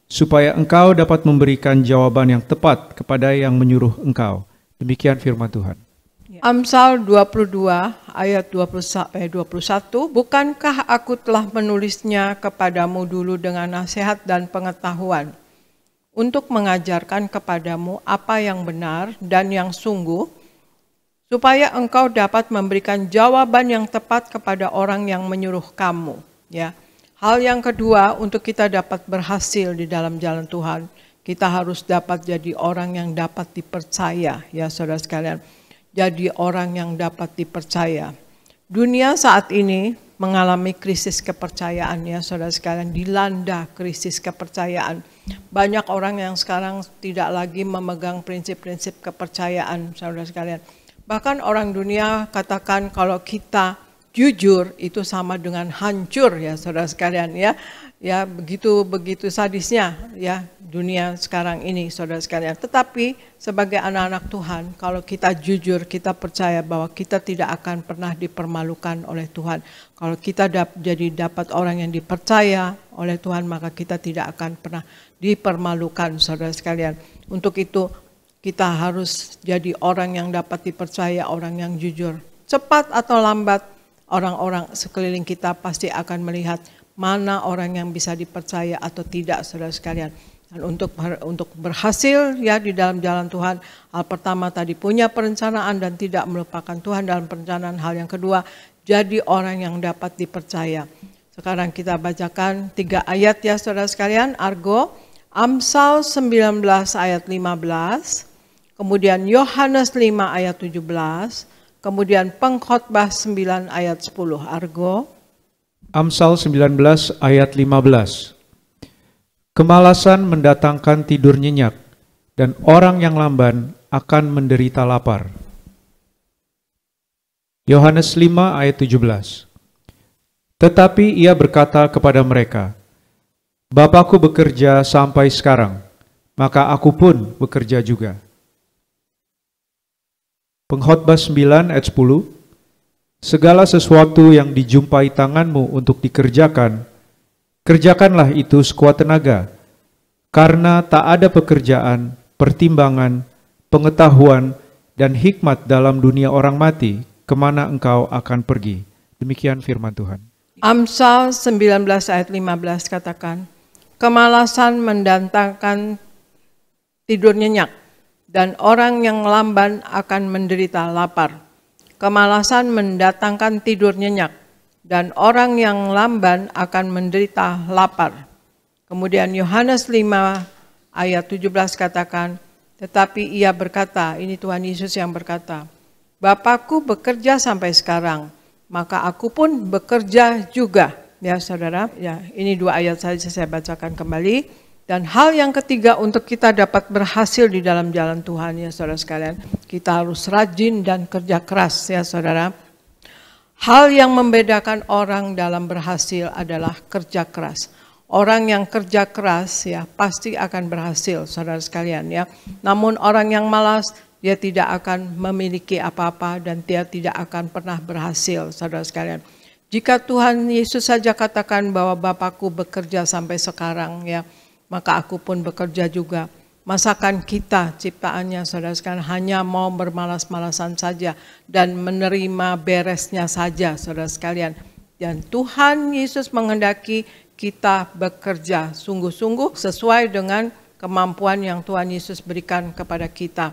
supaya engkau dapat memberikan jawaban yang tepat kepada yang menyuruh engkau. Demikian firman Tuhan. Amsal 22 ayat 20-21, bukankah aku telah menulisnya kepadamu dulu dengan nasihat dan pengetahuan, untuk mengajarkan kepadamu apa yang benar dan yang sungguh, supaya engkau dapat memberikan jawaban yang tepat kepada orang yang menyuruh kamu. Ya. Hal yang kedua, untuk kita dapat berhasil di dalam jalan Tuhan, kita harus dapat jadi orang yang dapat dipercaya, ya saudara sekalian. Jadi orang yang dapat dipercaya. Dunia saat ini mengalami krisis kepercayaan ya saudara sekalian, dilanda krisis kepercayaan. Banyak orang yang sekarang tidak lagi memegang prinsip-prinsip kepercayaan saudara sekalian. Bahkan orang dunia katakan kalau kita jujur itu sama dengan hancur ya saudara sekalian ya. Ya begitu sadisnya ya dunia sekarang ini saudara sekalian. Tetapi sebagai anak-anak Tuhan, kalau kita jujur, kita percaya bahwa kita tidak akan pernah dipermalukan oleh Tuhan. Kalau kita dapat orang yang dipercaya oleh Tuhan, maka kita tidak akan pernah dipermalukan saudara sekalian. Untuk itu kita harus jadi orang yang dapat dipercaya, orang yang jujur. Cepat atau lambat orang-orang sekeliling kita pasti akan melihat mana orang yang bisa dipercaya atau tidak saudara sekalian. Dan untuk berhasil ya di dalam jalan Tuhan, hal pertama tadi punya perencanaan dan tidak melupakan Tuhan dalam perencanaan. Hal yang kedua, jadi orang yang dapat dipercaya. Sekarang kita bacakan 3 ayat ya saudara sekalian. Argo, Amsal 19 ayat 15, kemudian Yohanes 5 ayat 17, kemudian Pengkhotbah 9 ayat 10. Argo. Amsal 19 ayat 15. Kemalasan mendatangkan tidur nyenyak, dan orang yang lamban akan menderita lapar. Yohanes 5 ayat 17. Tetapi ia berkata kepada mereka, Bapakku bekerja sampai sekarang, maka aku pun bekerja juga. Pengkhotbah 9 ayat 10. Segala sesuatu yang dijumpai tanganmu untuk dikerjakan, kerjakanlah itu sekuat tenaga, karena tak ada pekerjaan, pertimbangan, pengetahuan, dan hikmat dalam dunia orang mati, kemana engkau akan pergi. Demikian firman Tuhan. Amsal 19 ayat 15 katakan, kemalasan mendatangkan tidur nyenyak, dan orang yang lamban akan menderita lapar. Kemalasan mendatangkan tidur nyenyak, dan orang yang lamban akan menderita lapar. Kemudian Yohanes 5 ayat 17 katakan, tetapi ia berkata, ini Tuhan Yesus yang berkata, Bapakku bekerja sampai sekarang, maka aku pun bekerja juga. Ya saudara, ya ini 2 ayat saja saya bacakan kembali. Dan hal yang ketiga untuk kita dapat berhasil di dalam jalan Tuhan ya saudara sekalian, kita harus rajin dan kerja keras ya saudara. Hal yang membedakan orang dalam berhasil adalah kerja keras. Orang yang kerja keras ya pasti akan berhasil saudara sekalian ya. Namun orang yang malas dia tidak akan memiliki apa-apa dan dia tidak akan pernah berhasil saudara sekalian. Jika Tuhan Yesus saja katakan bahwa Bapakku bekerja sampai sekarang ya, maka aku pun bekerja juga. Masakan kita ciptaannya saudara sekalian hanya mau bermalas-malasan saja dan menerima beresnya saja saudara sekalian. Dan Tuhan Yesus menghendaki kita bekerja sungguh-sungguh sesuai dengan kemampuan yang Tuhan Yesus berikan kepada kita.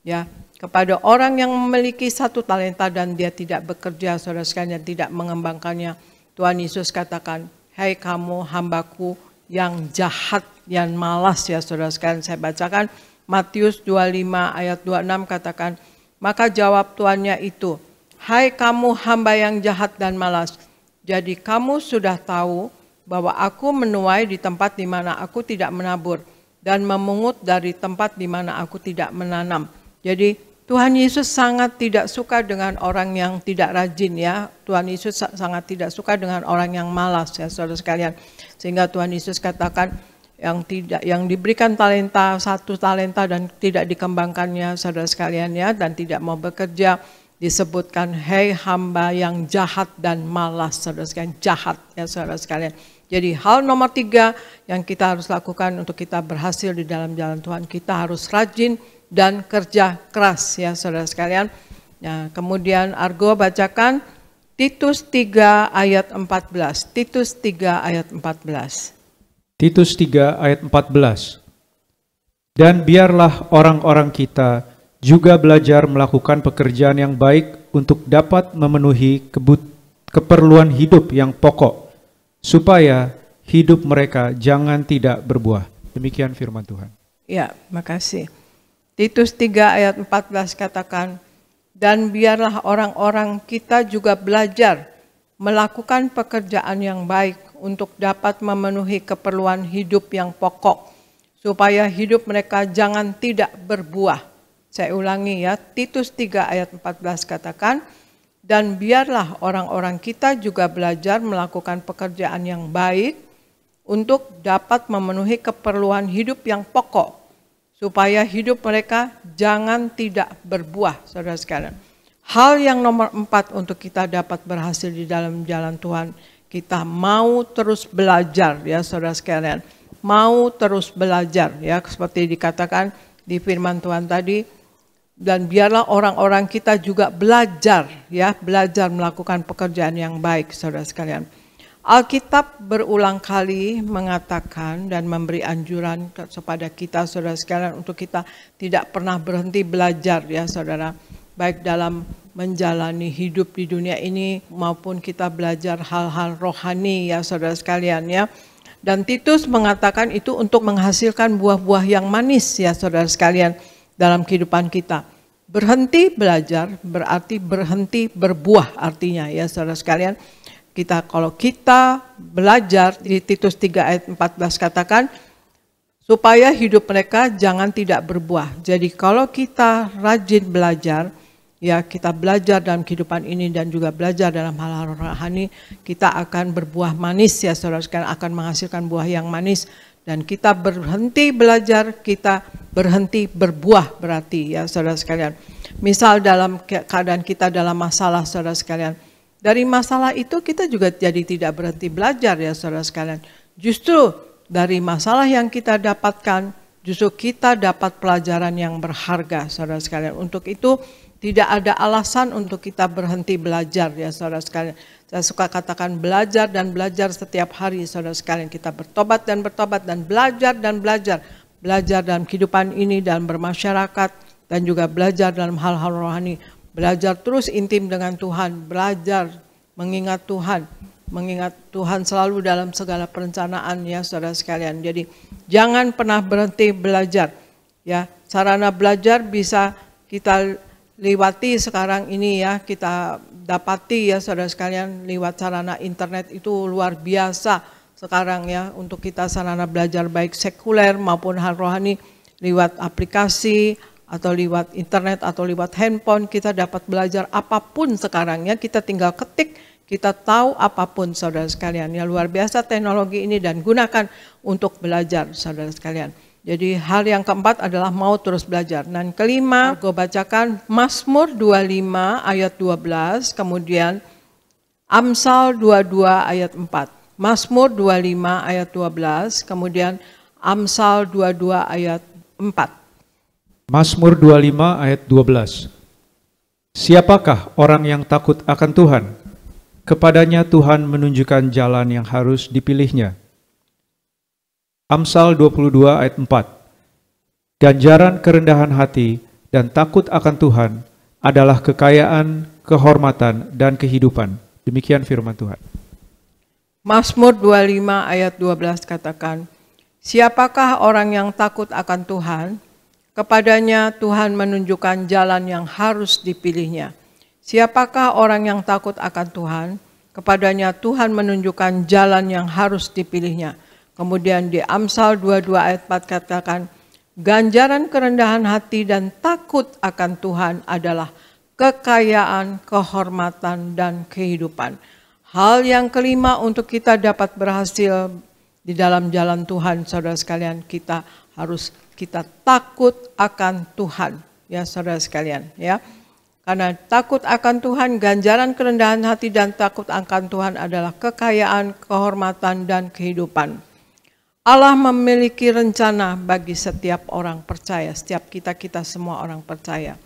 Ya, kepada orang yang memiliki 1 talenta dan dia tidak bekerja saudara sekalian dan tidak mengembangkannya, Tuhan Yesus katakan, "Hai kamu hambaku yang jahat, yang malas," ya saudara sekalian. Saya bacakan Matius 25 ayat 26 katakan, "Maka jawab tuannya itu, hai kamu hamba yang jahat dan malas, jadi kamu sudah tahu bahwa aku menuai di tempat di mana aku tidak menabur dan memungut dari tempat di mana aku tidak menanam." Jadi Tuhan Yesus sangat tidak suka dengan orang yang tidak rajin ya. Tuhan Yesus sangat tidak suka dengan orang yang malas ya saudara sekalian. Sehingga Tuhan Yesus katakan yang diberikan 1 talenta dan tidak dikembangkannya saudara sekalian ya, dan tidak mau bekerja, disebutkan hei hamba yang jahat dan malas saudara sekalian, jahat ya saudara sekalian. Jadi hal nomor 3 yang kita harus lakukan untuk kita berhasil di dalam jalan Tuhan, kita harus rajin dan kerja keras ya saudara sekalian. Nah, kemudian Argo bacakan Titus 3 ayat 14. Titus 3 ayat 14. Titus 3 ayat 14. Dan biarlah orang-orang kita juga belajar melakukan pekerjaan yang baik untuk dapat memenuhi keperluan hidup yang pokok, supaya hidup mereka jangan tidak berbuah. Demikian firman Tuhan. Ya, makasih. Titus 3 ayat 14 katakan, dan biarlah orang-orang kita juga belajar melakukan pekerjaan yang baik untuk dapat memenuhi keperluan hidup yang pokok, supaya hidup mereka jangan tidak berbuah. Saya ulangi ya, Titus 3 ayat 14 katakan, dan biarlah orang-orang kita juga belajar melakukan pekerjaan yang baik untuk dapat memenuhi keperluan hidup yang pokok, supaya hidup mereka jangan tidak berbuah, saudara sekalian. Hal yang nomor 4 untuk kita dapat berhasil di dalam jalan Tuhan, kita mau terus belajar ya saudara sekalian. Mau terus belajar ya, seperti dikatakan di firman Tuhan tadi. Dan biarlah orang-orang kita juga belajar ya, belajar melakukan pekerjaan yang baik saudara sekalian. Alkitab berulang kali mengatakan dan memberi anjuran kepada kita saudara sekalian untuk kita tidak pernah berhenti belajar ya saudara. Baik dalam menjalani hidup di dunia ini maupun kita belajar hal-hal rohani ya saudara sekalian ya. Dan Titus mengatakan itu untuk menghasilkan buah-buah yang manis ya saudara sekalian dalam kehidupan kita. Berhenti belajar berarti berhenti berbuah artinya ya saudara sekalian. Kalau kita belajar di Titus 3 ayat 14 katakan supaya hidup mereka jangan tidak berbuah. Jadi kalau kita rajin belajar, ya kita belajar dalam kehidupan ini dan juga belajar dalam hal-hal rohani, kita akan berbuah manis ya saudara sekalian, akan menghasilkan buah yang manis. Dan kita berhenti belajar, kita berhenti berbuah berarti ya saudara sekalian. Misal dalam keadaan kita dalam masalah saudara sekalian, dari masalah itu kita juga jadi tidak berhenti belajar ya saudara sekalian. Justru dari masalah yang kita dapatkan, justru kita dapat pelajaran yang berharga saudara sekalian. Untuk itu tidak ada alasan untuk kita berhenti belajar ya saudara sekalian. Saya suka katakan belajar dan belajar setiap hari saudara sekalian. Kita bertobat dan bertobat dan belajar dan belajar. Belajar dalam kehidupan ini, dalam bermasyarakat, dan juga belajar dalam hal-hal rohani. Belajar terus intim dengan Tuhan, belajar mengingat Tuhan selalu dalam segala perencanaan ya saudara sekalian. Jadi jangan pernah berhenti belajar. Ya, sarana belajar bisa kita lewati sekarang ini ya, kita dapati ya saudara sekalian lewat sarana internet itu luar biasa. sekarang ya, untuk kita sarana belajar baik sekuler maupun hal rohani, lewat aplikasi atau lewat internet atau lewat handphone, kita dapat belajar apapun sekarang ya, kita tinggal ketik, kita tahu apapun saudara sekalian ya. Luar biasa teknologi ini, dan gunakan untuk belajar saudara sekalian. Jadi hal yang keempat adalah mau terus belajar. Dan kelima, gue bacakan Mazmur 25 ayat 12, kemudian Amsal 22 ayat 4. Mazmur 25 ayat 12, kemudian Amsal 22 ayat 4. Mazmur 25 ayat 12. Siapakah orang yang takut akan Tuhan? Kepadanya Tuhan menunjukkan jalan yang harus dipilihnya. Amsal 22 ayat 4. Ganjaran kerendahan hati dan takut akan Tuhan adalah kekayaan, kehormatan, dan kehidupan. Demikian firman Tuhan. Mazmur 25 ayat 12 katakan, siapakah orang yang takut akan Tuhan? Kepadanya Tuhan menunjukkan jalan yang harus dipilihnya. Siapakah orang yang takut akan Tuhan? Kepadanya Tuhan menunjukkan jalan yang harus dipilihnya. Kemudian di Amsal 22 ayat 4 katakan, ganjaran kerendahan hati dan takut akan Tuhan adalah kekayaan, kehormatan, dan kehidupan. Hal yang kelima untuk kita dapat berhasil di dalam jalan Tuhan, saudara sekalian, kita takut akan Tuhan, ya saudara sekalian, ya. Karena takut akan Tuhan, ganjaran kerendahan hati dan takut akan Tuhan adalah kekayaan, kehormatan, dan kehidupan. Allah memiliki rencana bagi setiap orang percaya, setiap kita semua orang percaya.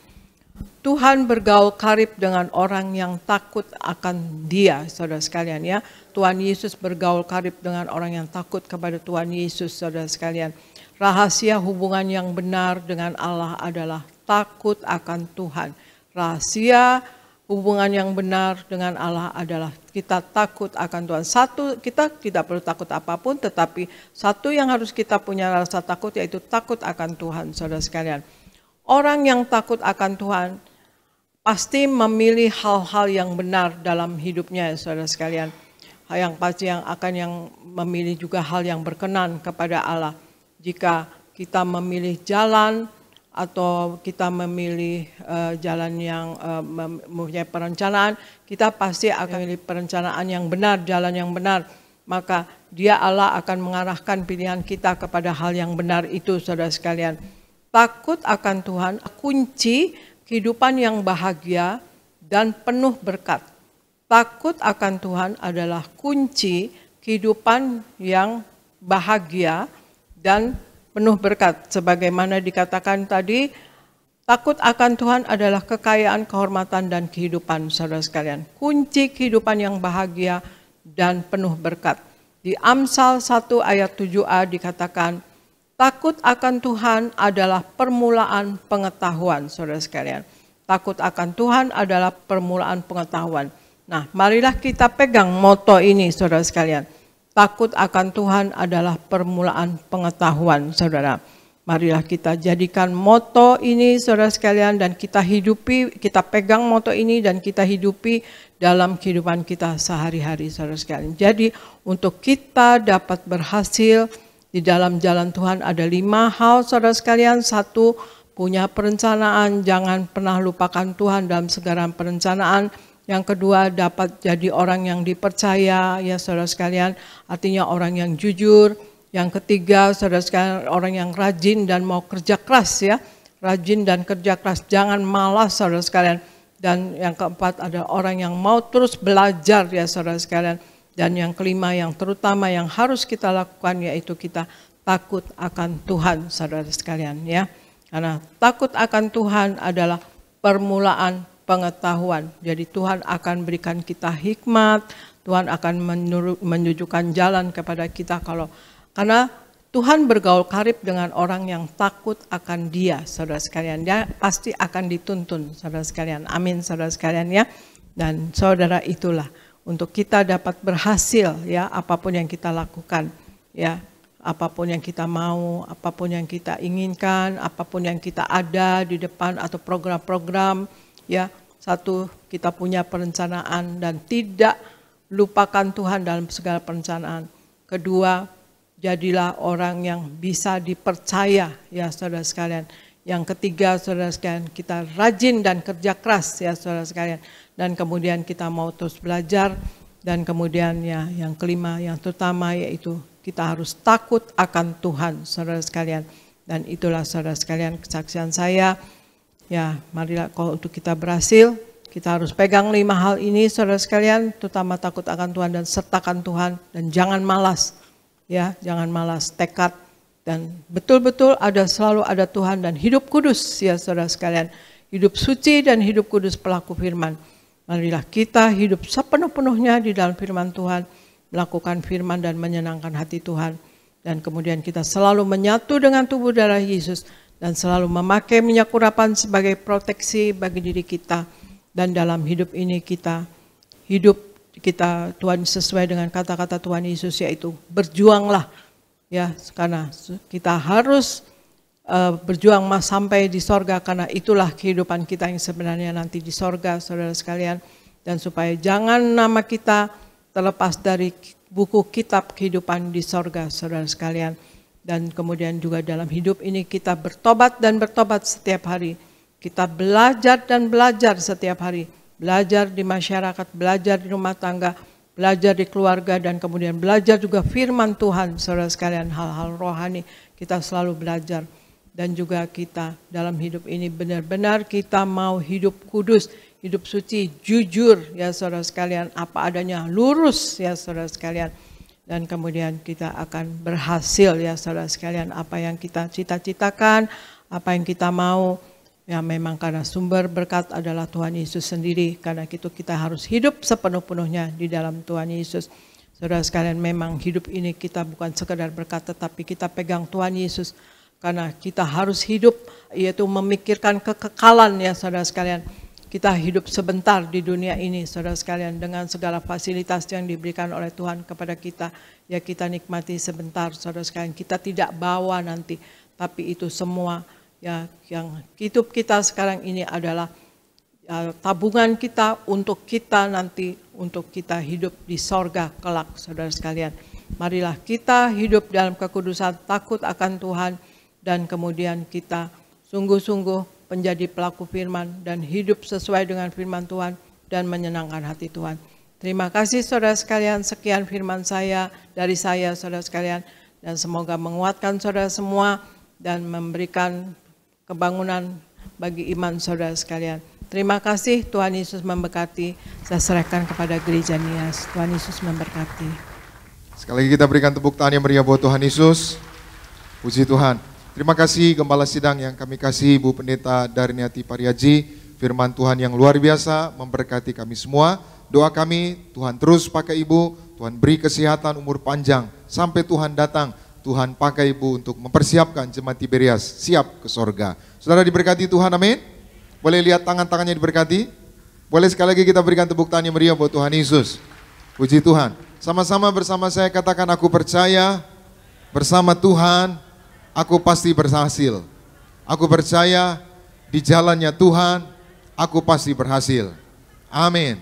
Tuhan bergaul karib dengan orang yang takut akan Dia, saudara sekalian ya. Tuhan Yesus bergaul karib dengan orang yang takut kepada Tuhan Yesus, saudara sekalian. Rahasia hubungan yang benar dengan Allah adalah takut akan Tuhan. Rahasia hubungan yang benar dengan Allah adalah kita takut akan Tuhan. Satu, kita tidak perlu takut apapun, tetapi satu yang harus kita punya rasa takut, yaitu takut akan Tuhan, saudara sekalian. Orang yang takut akan Tuhan pasti memilih hal-hal yang benar dalam hidupnya, saudara sekalian. Yang pasti yang memilih juga hal yang berkenan kepada Allah. Jika kita memilih jalan atau kita memilih jalan yang mempunyai perencanaan, kita pasti akan memilih perencanaan yang benar, jalan yang benar. Maka Dia Allah akan mengarahkan pilihan kita kepada hal yang benar itu, saudara sekalian. Takut akan Tuhan, kunci kehidupan yang bahagia dan penuh berkat. Takut akan Tuhan adalah kunci kehidupan yang bahagia dan penuh berkat. Sebagaimana dikatakan tadi, takut akan Tuhan adalah kekayaan, kehormatan, dan kehidupan, saudara sekalian. Kunci kehidupan yang bahagia dan penuh berkat. Di Amsal 1 ayat 7a dikatakan, takut akan Tuhan adalah permulaan pengetahuan, saudara sekalian. Takut akan Tuhan adalah permulaan pengetahuan. Nah, marilah kita pegang moto ini, saudara sekalian. Takut akan Tuhan adalah permulaan pengetahuan, saudara. Marilah kita jadikan moto ini, saudara sekalian, dan kita hidupi, kita pegang moto ini dan kita hidupi dalam kehidupan kita sehari-hari, saudara sekalian. Jadi, untuk kita dapat berhasil di dalam jalan Tuhan ada 5 hal, saudara sekalian. 1, punya perencanaan, jangan pernah lupakan Tuhan dalam segala perencanaan. Yang kedua, dapat jadi orang yang dipercaya, ya saudara sekalian, artinya orang yang jujur. Yang ketiga, saudara sekalian, orang yang rajin dan mau kerja keras, ya, rajin dan kerja keras, jangan malas, saudara sekalian. Dan yang keempat ada orang yang mau terus belajar, ya saudara sekalian. Dan yang kelima, yang terutama yang harus kita lakukan, yaitu kita takut akan Tuhan, saudara sekalian, ya. Karena takut akan Tuhan adalah permulaan pengetahuan. Jadi Tuhan akan berikan kita hikmat, Tuhan akan menunjukkan jalan kepada kita karena Tuhan bergaul karib dengan orang yang takut akan Dia, saudara sekalian. Dia pasti akan dituntun, saudara sekalian. Amin, saudara sekalian, ya. Dan saudara, itulah untuk kita dapat berhasil, ya, apapun yang kita lakukan, ya. Apapun yang kita mau, apapun yang kita inginkan, apapun yang kita ada di depan atau program-program, ya, 1, kita punya perencanaan dan tidak lupakan Tuhan dalam segala perencanaan. Kedua, jadilah orang yang bisa dipercaya ya saudara sekalian. Yang ketiga saudara sekalian, kita rajin dan kerja keras ya saudara sekalian. Dan kemudian kita mau terus belajar. Dan kemudian ya yang kelima, yang terutama yaitu kita harus takut akan Tuhan saudara sekalian. Dan itulah saudara sekalian kesaksian saya. Ya marilah kalau untuk kita berhasil, kita harus pegang 5 hal ini saudara sekalian. Terutama takut akan Tuhan dan sertakan Tuhan. Dan jangan malas. Ya jangan malas, tekad. Dan betul-betul selalu ada Tuhan dan hidup kudus ya saudara sekalian. Hidup suci dan hidup kudus pelaku firman. Marilah kita hidup sepenuh-penuhnya di dalam firman Tuhan. Melakukan firman dan menyenangkan hati Tuhan. Dan kemudian kita selalu menyatu dengan tubuh darah Yesus. Dan selalu memakai minyak urapan sebagai proteksi bagi diri kita. Dan dalam hidup ini kita Tuhan sesuai dengan kata-kata Tuhan Yesus, yaitu berjuanglah. Ya, karena kita harus berjuang sampai di sorga, karena itulah kehidupan kita yang sebenarnya nanti di sorga saudara sekalian. Dan supaya jangan nama kita terlepas dari buku kitab kehidupan di sorga saudara sekalian. Dan kemudian juga dalam hidup ini kita bertobat dan bertobat setiap hari. Kita belajar dan belajar setiap hari. Belajar di masyarakat, belajar di rumah tangga, belajar di keluarga, dan kemudian belajar juga firman Tuhan saudara sekalian. Hal-hal rohani kita selalu belajar. Dan juga kita dalam hidup ini benar-benar kita mau hidup kudus, hidup suci, jujur ya saudara sekalian, apa adanya, lurus ya saudara sekalian. Dan kemudian kita akan berhasil ya saudara sekalian, apa yang kita cita-citakan, apa yang kita mau. Ya memang karena sumber berkat adalah Tuhan Yesus sendiri, karena itu kita harus hidup sepenuh-penuhnya di dalam Tuhan Yesus. Saudara sekalian, memang hidup ini kita bukan sekedar berkat, tetapi kita pegang Tuhan Yesus. Karena kita harus hidup, yaitu memikirkan kekekalan ya saudara sekalian. Kita hidup sebentar di dunia ini saudara sekalian, dengan segala fasilitas yang diberikan oleh Tuhan kepada kita. Ya kita nikmati sebentar saudara sekalian, kita tidak bawa nanti. Tapi itu semua ya yang hidup kita sekarang ini adalah tabungan kita untuk kita nanti, untuk kita hidup di sorga kelak saudara sekalian. Marilah kita hidup dalam kekudusan, takut akan Tuhan. Dan kemudian kita sungguh-sungguh menjadi pelaku firman dan hidup sesuai dengan firman Tuhan dan menyenangkan hati Tuhan. Terima kasih saudara sekalian, sekian firman dari saya saudara sekalian, dan semoga menguatkan saudara semua dan memberikan kebangunan bagi iman saudara sekalian. Terima kasih, Tuhan Yesus memberkati. Saya serahkan kepada gereja Nias. Tuhan Yesus memberkati. Sekali lagi kita berikan tepuk tangan yang meriah buat Tuhan Yesus. Puji Tuhan. Terima kasih Gembala Sidang yang kami kasih, Ibu Pendeta Darniati Pariaji. Firman Tuhan yang luar biasa memberkati kami semua. Doa kami, Tuhan terus pakai Ibu, Tuhan beri kesehatan, umur panjang, sampai Tuhan datang. Tuhan pakai Ibu untuk mempersiapkan jemaat Tiberias siap ke sorga. Saudara diberkati Tuhan, amin. Boleh lihat tangan-tangannya diberkati? Boleh sekali lagi kita berikan tepuk tangan yang meriah buat Tuhan Yesus. Puji Tuhan. Sama-sama bersama saya katakan, aku percaya bersama Tuhan aku pasti berhasil. Aku percaya di jalannya Tuhan, aku pasti berhasil. Amin.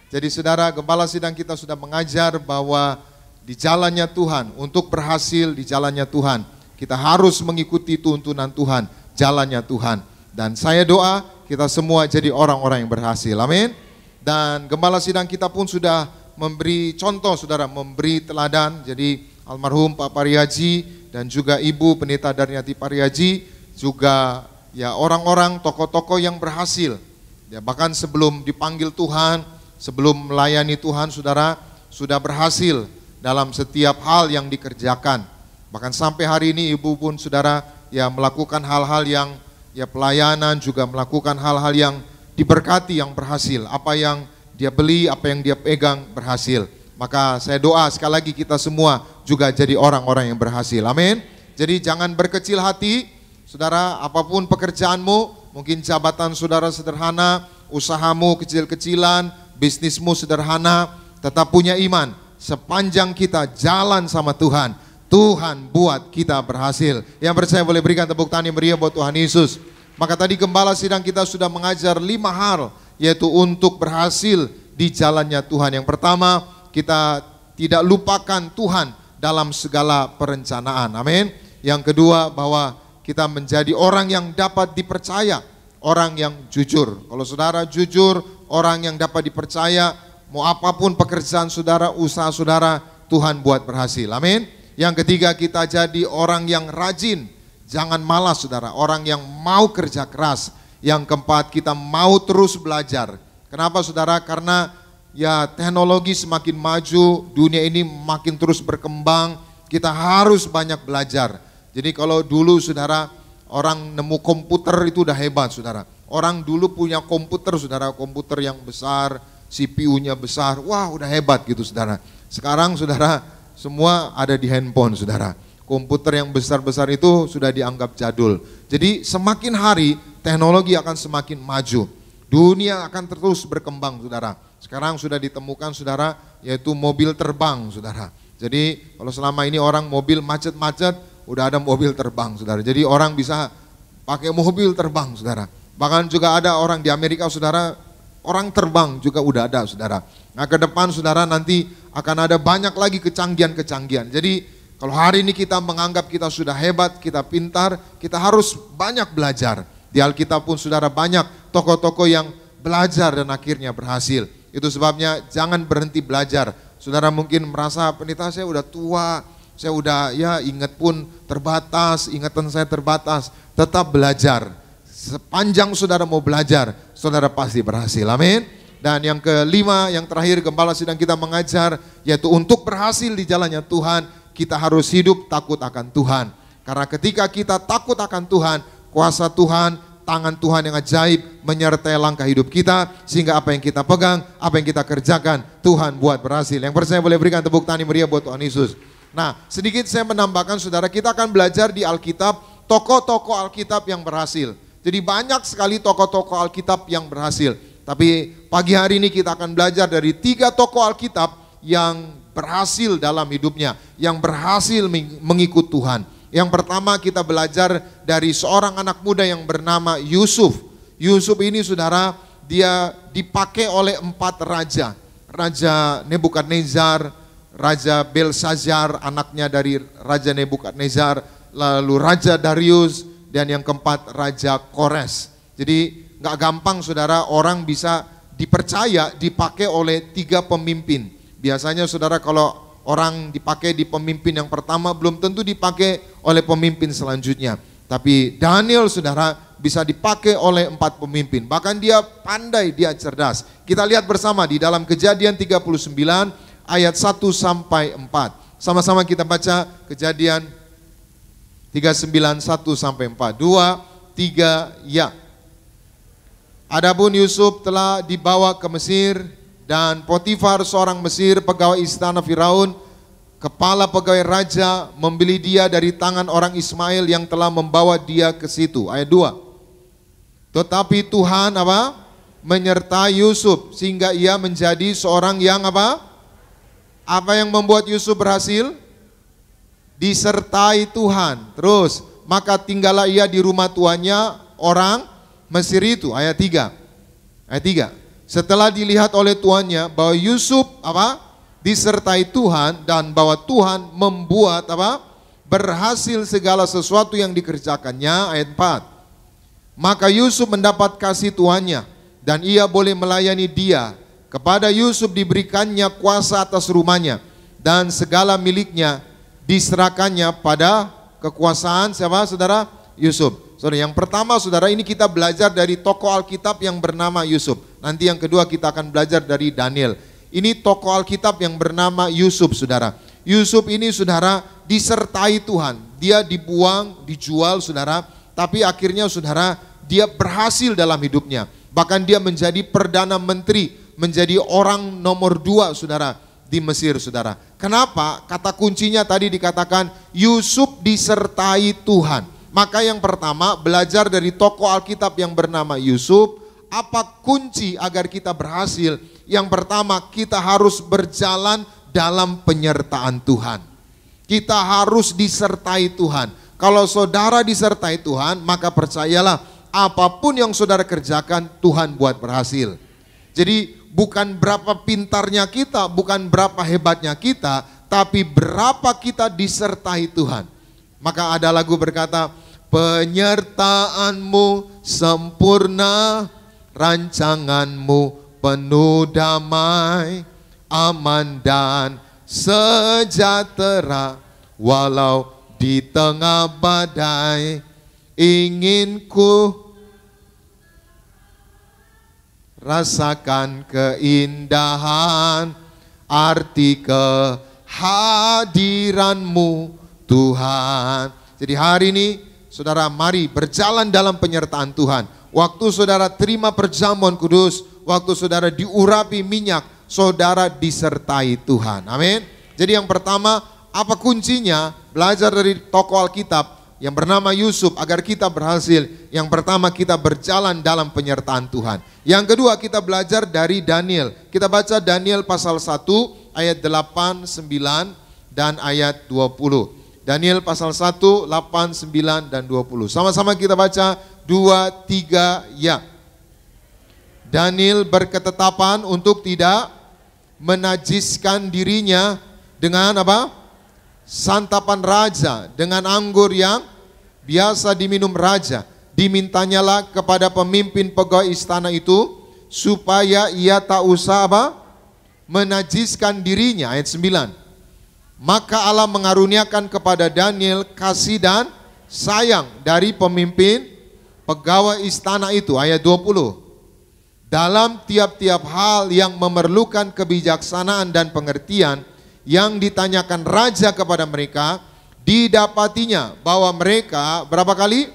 Jadi saudara, Gembala Sidang kita sudah mengajar bahwa di jalannya Tuhan, untuk berhasil di jalannya Tuhan, kita harus mengikuti tuntunan Tuhan, jalannya Tuhan. Dan saya doa kita semua jadi orang-orang yang berhasil. Amin. Dan Gembala Sidang kita pun sudah memberi contoh saudara, memberi teladan. Jadi almarhum Pak Pariaji dan juga Ibu Pendeta Darniati Pariaji, juga ya orang-orang tokoh-tokoh yang berhasil. Ya, bahkan sebelum dipanggil Tuhan, sebelum melayani Tuhan, saudara sudah berhasil dalam setiap hal yang dikerjakan. Bahkan sampai hari ini Ibu pun saudara ya melakukan hal-hal yang ya pelayanan, juga melakukan hal-hal yang diberkati, yang berhasil. Apa yang dia beli, apa yang dia pegang berhasil. Maka saya doa sekali lagi kita semua juga jadi orang-orang yang berhasil. Amin. Jadi jangan berkecil hati, saudara, apapun pekerjaanmu, mungkin jabatan saudara sederhana, usahamu kecil-kecilan, bisnismu sederhana, tetap punya iman. Sepanjang kita jalan sama Tuhan, Tuhan buat kita berhasil. Yang percaya boleh berikan tepuk tangan yang meriah buat Tuhan Yesus. Maka tadi Gembala Sidang kita sudah mengajar 5 hal, yaitu untuk berhasil di jalannya Tuhan. Yang pertama, kita tidak lupakan Tuhan dalam segala perencanaan. Amin. Yang kedua, bahwa kita menjadi orang yang dapat dipercaya, orang yang jujur. Kalau saudara jujur, orang yang dapat dipercaya, mau apapun pekerjaan saudara, usaha saudara, Tuhan buat berhasil. Amin. Yang ketiga, kita jadi orang yang rajin, jangan malas saudara, orang yang mau kerja keras. Yang keempat, kita mau terus belajar. Kenapa saudara? Karena ya teknologi semakin maju, dunia ini makin terus berkembang, kita harus banyak belajar. Jadi kalau dulu saudara, orang nemu komputer itu udah hebat saudara. Orang dulu punya komputer saudara, komputer yang besar, CPU-nya besar, wah udah hebat gitu saudara. Sekarang saudara, semua ada di handphone saudara. Komputer yang besar-besar itu sudah dianggap jadul. Jadi semakin hari teknologi akan semakin maju. Dunia akan terus berkembang saudara. Sekarang sudah ditemukan saudara, yaitu mobil terbang saudara. Jadi kalau selama ini orang mobil macet-macet, udah ada mobil terbang saudara. Jadi orang bisa pakai mobil terbang saudara. Bahkan juga ada orang di Amerika saudara, orang terbang juga udah ada saudara. Nah ke depan saudara nanti akan ada banyak lagi kecanggihan-kecanggihan. Jadi kalau hari ini kita menganggap kita sudah hebat, kita pintar, kita harus banyak belajar. Di Alkitab pun saudara banyak tokoh-tokoh yang belajar dan akhirnya berhasil. Itu sebabnya jangan berhenti belajar. Saudara mungkin merasa, pendeta saya udah tua, saya udah ya ingat pun terbatas, ingatan saya terbatas. Tetap belajar. Sepanjang saudara mau belajar, saudara pasti berhasil. Amin. Dan yang kelima, yang terakhir gembala sedang kita mengajar, yaitu untuk berhasil di jalannya Tuhan, kita harus hidup takut akan Tuhan. Karena ketika kita takut akan Tuhan, kuasa Tuhan, tangan Tuhan yang ajaib menyertai langkah hidup kita, sehingga apa yang kita pegang, apa yang kita kerjakan, Tuhan buat berhasil. Yang percaya boleh berikan tepuk tangan meriah buat Tuhan Yesus. Nah, sedikit saya menambahkan saudara, kita akan belajar di Alkitab, tokoh-tokoh Alkitab yang berhasil. Jadi banyak sekali tokoh-tokoh Alkitab yang berhasil. Tapi pagi hari ini kita akan belajar dari 3 tokoh Alkitab yang berhasil dalam hidupnya, yang berhasil mengikut Tuhan. Yang pertama kita belajar dari seorang anak muda yang bernama Yusuf. Yusuf ini saudara, dia dipakai oleh 4 raja. Raja Nebukadnezar, Raja Belshazzar, anaknya dari Raja Nebukadnezar, lalu Raja Darius, dan yang keempat Raja Kores. Jadi gak gampang saudara orang bisa dipercaya dipakai oleh 3 pemimpin. Biasanya saudara kalau orang dipakai di pemimpin yang pertama belum tentu dipakai oleh pemimpin selanjutnya. Tapi Daniel saudara bisa dipakai oleh 4 pemimpin. Bahkan dia pandai, dia cerdas. Kita lihat bersama di dalam Kejadian 39 ayat 1 sampai 4. Sama-sama kita baca Kejadian 39 1 sampai 4. 2, 3, ya. Adapun Yusuf telah dibawa ke Mesir, dan Potifar seorang Mesir, pegawai istana Firaun, kepala pegawai raja, membeli dia dari tangan orang Ismail yang telah membawa dia ke situ. Ayat 2. Tetapi Tuhan apa? Menyertai Yusuf sehingga ia menjadi seorang yang apa? Apa yang membuat Yusuf berhasil? Disertai Tuhan. Terus, maka tinggallah ia di rumah tuannya orang Mesir itu. Ayat 3. Ayat 3. Setelah dilihat oleh tuannya bahwa Yusuf apa? Disertai Tuhan, dan bahwa Tuhan membuat apa? Berhasil segala sesuatu yang dikerjakannya. Ayat 4. Maka Yusuf mendapat kasih tuannya, dan ia boleh melayani dia. Kepada Yusuf diberikannya kuasa atas rumahnya, dan segala miliknya diserahkannya pada kekuasaan siapa saudara? Yusuf. Saudara, yang pertama saudara, ini kita belajar dari tokoh Alkitab yang bernama Yusuf. Nanti yang kedua kita akan belajar dari Daniel. Ini tokoh Alkitab yang bernama Yusuf saudara. Yusuf ini saudara disertai Tuhan. Dia dibuang, dijual saudara, tapi akhirnya saudara dia berhasil dalam hidupnya. Bahkan dia menjadi perdana menteri, menjadi orang nomor 2 saudara di Mesir saudara. Kenapa? Kata kuncinya tadi dikatakan Yusuf disertai Tuhan. Maka yang pertama belajar dari tokoh Alkitab yang bernama Yusuf. Apa kunci agar kita berhasil? Yang pertama, kita harus berjalan dalam penyertaan Tuhan. Kita harus disertai Tuhan. Kalau saudara disertai Tuhan, maka percayalah apapun yang saudara kerjakan Tuhan buat berhasil. Jadi bukan berapa pintarnya kita, bukan berapa hebatnya kita, tapi berapa kita disertai Tuhan. Maka ada lagu berkata, penyertaanmu sempurna, rancanganmu penuh damai, aman dan sejahtera, walau di tengah badai. Ingin ku rasakan keindahan arti kehadiranmu Tuhan. Jadi hari ini saudara mari berjalan dalam penyertaan Tuhan. Waktu saudara terima perjamuan kudus, waktu saudara diurapi minyak, saudara disertai Tuhan. Amin. Jadi yang pertama, apa kuncinya? Belajar dari tokoh Alkitab yang bernama Yusuf agar kita berhasil. Yang pertama, kita berjalan dalam penyertaan Tuhan. Yang kedua, kita belajar dari Daniel. Kita baca Daniel pasal 1 ayat 8, 9 dan ayat 20. Daniel pasal 1, 8, 9 dan 20. Sama-sama kita baca 2, 3 ya. Daniel berketetapan untuk tidak menajiskan dirinya dengan apa? Santapan raja, dengan anggur yang biasa diminum raja. Dimintanyalah kepada pemimpin pegawai istana itu supaya ia tak usah apa? Menajiskan dirinya. Ayat 9. Maka Allah mengaruniakan kepada Daniel kasih dan sayang dari pemimpin pegawai istana itu. Ayat 20. Dalam tiap-tiap hal yang memerlukan kebijaksanaan dan pengertian yang ditanyakan raja kepada mereka, didapatinya bahwa mereka berapa kali?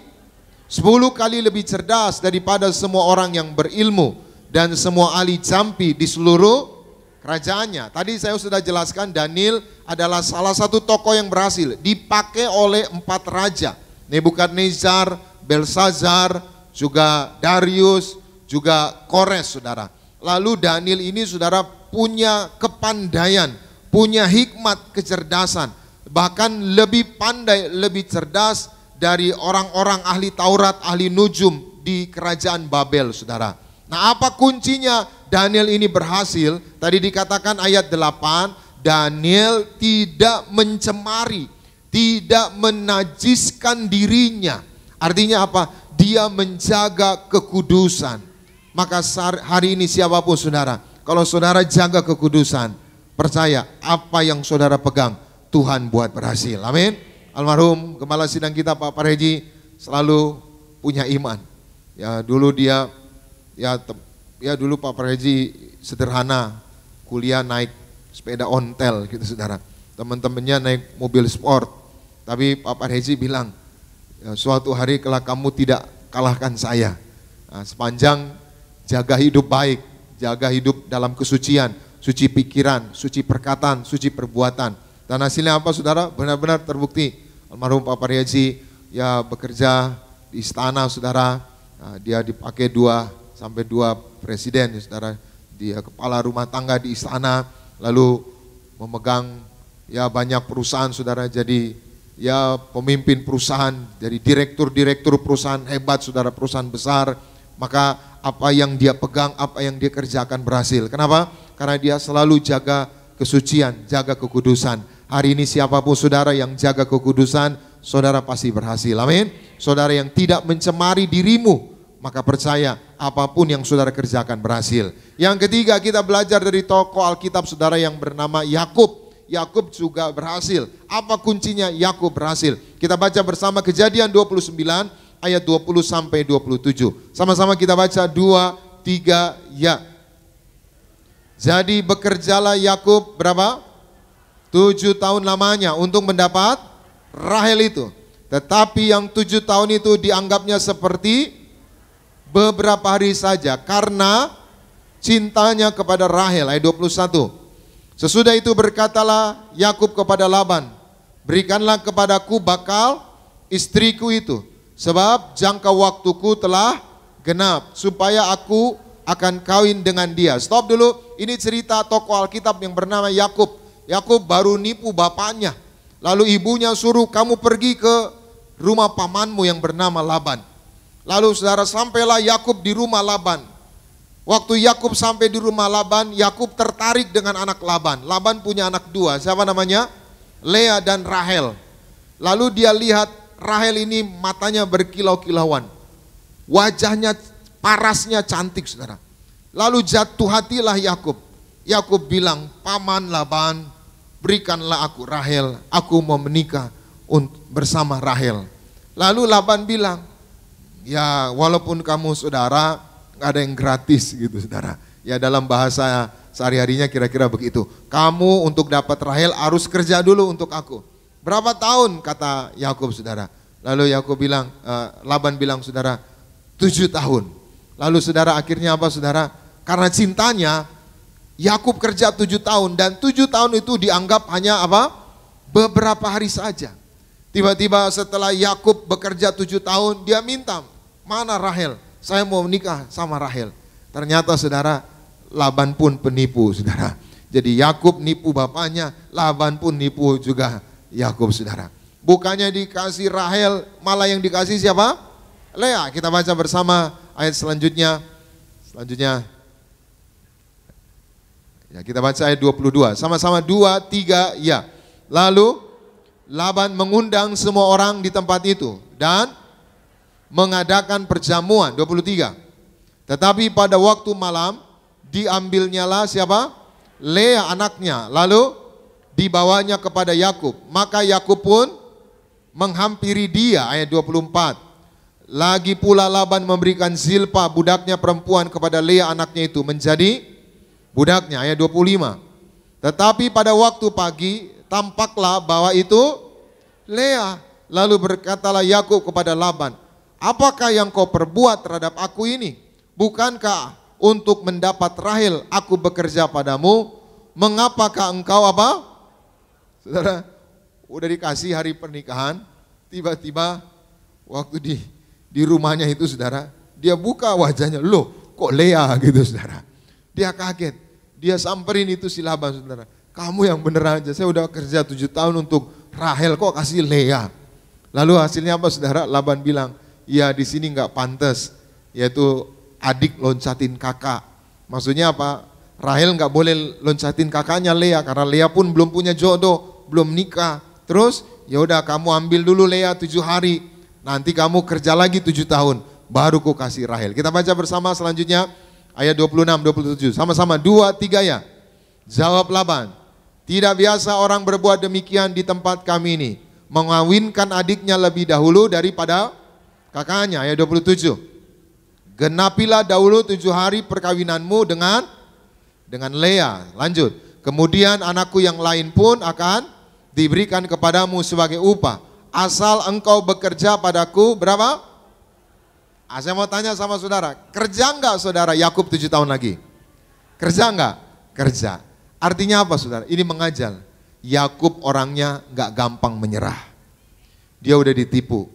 10 kali lebih cerdas daripada semua orang yang berilmu dan semua ahli campi di seluruh kerajaannya. Tadi saya sudah jelaskan Daniel adalah salah satu tokoh yang berhasil dipakai oleh 4 raja. Nebukadnezar, Belsazar, juga Darius, juga Kores, saudara. Lalu Daniel ini saudara punya kepandaian, punya hikmat, kecerdasan, bahkan lebih pandai, lebih cerdas dari orang-orang ahli Taurat, ahli nujum di kerajaan Babel, saudara. Nah, apa kuncinya Daniel ini berhasil? Tadi dikatakan ayat 8, Daniel tidak mencemari, tidak menajiskan dirinya. Artinya apa? Dia menjaga kekudusan. Maka hari ini siapapun saudara, kalau saudara jaga kekudusan, percaya apa yang saudara pegang Tuhan buat berhasil. Amin. Almarhum Gembala Sidang kita Pak Parheji selalu punya iman. Ya dulu dia dulu Pak Parheji sederhana, kuliah naik sepeda ontel gitu saudara. Teman-temannya naik mobil sport. Tapi Pak Parheji bilang, ya, suatu hari kelak kamu tidak kalahkan saya. Nah, sepanjang jaga hidup baik, jaga hidup dalam kesucian, suci pikiran, suci perkataan, suci perbuatan. Dan hasilnya apa saudara? Benar-benar terbukti. Almarhum Pak Parheji ya bekerja di istana saudara. Nah, dia dipakai 2 sampai 2 presiden saudara. Dia kepala rumah tangga di istana, lalu memegang ya banyak perusahaan saudara, jadi ya pemimpin perusahaan, jadi direktur perusahaan hebat saudara, perusahaan besar. Maka apa yang dia pegang, apa yang dia kerjakan berhasil. Kenapa? Karena dia selalu jaga kesucian, jaga kekudusan. Hari ini siapapun saudara yang jaga kekudusan, saudara pasti berhasil. Amin. Saudara yang tidak mencemari dirimu, maka percaya apapun yang saudara kerjakan berhasil. Yang ketiga, kita belajar dari tokoh Alkitab saudara yang bernama Yakub. Yakub juga berhasil. Apa kuncinya Yakub berhasil? Kita baca bersama Kejadian 29 ayat 20 sampai 27. Sama-sama kita baca 2, 3 ya. Jadi bekerjalah Yakub berapa? 7 tahun lamanya untuk mendapat Rahel itu. Tetapi yang 7 tahun itu dianggapnya seperti beberapa hari saja karena cintanya kepada Rahel. Ayat 21. Sesudah itu berkatalah Yakub kepada Laban, berikanlah kepadaku bakal istriku itu, sebab jangka waktuku telah genap, supaya aku akan kawin dengan dia. Stop dulu, ini cerita tokoh Alkitab yang bernama Yakub. Yakub baru nipu bapaknya, lalu ibunya suruh kamu pergi ke rumah pamanmu yang bernama Laban. Lalu saudara sampailah Yakub di rumah Laban. Waktu Yakub sampai di rumah Laban, Yakub tertarik dengan anak Laban. Laban punya anak dua, siapa namanya? Lea dan Rahel. Lalu dia lihat Rahel ini matanya berkilau-kilauan. Wajahnya, parasnya cantik, saudara. Lalu jatuh hatilah Yakub. Yakub bilang, "Paman Laban, berikanlah aku Rahel. Aku mau menikah bersama Rahel." Lalu Laban bilang, "Ya walaupun kamu saudara, nggak ada yang gratis gitu saudara." Ya dalam bahasa sehari-harinya kira-kira begitu. Kamu untuk dapat Rahel harus kerja dulu untuk aku. Berapa tahun kata Yakub saudara? Lalu Yakub bilang, Laban bilang saudara, 7 tahun. Lalu saudara akhirnya apa saudara? Karena cintanya Yakub kerja 7 tahun dan 7 tahun itu dianggap hanya apa? Beberapa hari saja. Tiba-tiba setelah Yakub bekerja 7 tahun, dia minta, "Mana Rahel? Saya mau menikah sama Rahel." Ternyata saudara, Laban pun penipu saudara. Jadi Yakub nipu bapaknya, Laban pun nipu juga Yakub saudara. Bukannya dikasih Rahel, malah yang dikasih siapa? Lea. Kita baca bersama ayat selanjutnya. Ya, kita baca ayat 22. Sama-sama 2, 3, ya. Lalu Laban mengundang semua orang di tempat itu dan mengadakan perjamuan. 23. Tetapi pada waktu malam diambilnyalah siapa? Lea anaknya, lalu dibawanya kepada Yakub. Maka Yakub pun menghampiri dia, ayat 24. Lagi pula Laban memberikan Zilpa budaknya perempuan kepada Lea anaknya itu menjadi budaknya, ayat 25. Tetapi pada waktu pagi tampaklah bahwa itu Lea. Lalu berkatalah Yakub kepada Laban, "Apakah yang kau perbuat terhadap aku ini? Bukankah untuk mendapat Rahel aku bekerja padamu? Mengapakah engkau apa?" Saudara, udah dikasih hari pernikahan, tiba-tiba waktu di rumahnya itu saudara, dia buka wajahnya, "Loh kok Lea?" gitu saudara. Dia kaget, dia samperin itu si Laban saudara. "Kamu yang bener aja, saya udah kerja 7 tahun untuk Rahel, kok kasih Lea?" Lalu hasilnya apa saudara? Laban bilang, "Ya di sini nggak pantas, yaitu adik loncatin kakak." Maksudnya apa? Rahel nggak boleh loncatin kakaknya Lea karena Lea pun belum punya jodoh, belum nikah. Terus ya udah kamu ambil dulu Lea 7 hari, nanti kamu kerja lagi 7 tahun, baru ku kasih Rahel. Kita baca bersama selanjutnya ayat 26, 27. Sama-sama 2, 3 ya. Jawab Laban, "Tidak biasa orang berbuat demikian di tempat kami ini, mengawinkan adiknya lebih dahulu daripada kakaknya." Ayat 27. "Genapilah dahulu 7 hari perkawinanmu dengan Lea." Lanjut. "Kemudian anakku yang lain pun akan diberikan kepadamu sebagai upah. Asal engkau bekerja padaku." Berapa? Saya mau tanya sama saudara, kerja enggak saudara Yakub 7 tahun lagi? Kerja enggak? Kerja. Artinya apa saudara? Ini mengajar. Yakub orangnya enggak gampang menyerah. Dia udah ditipu,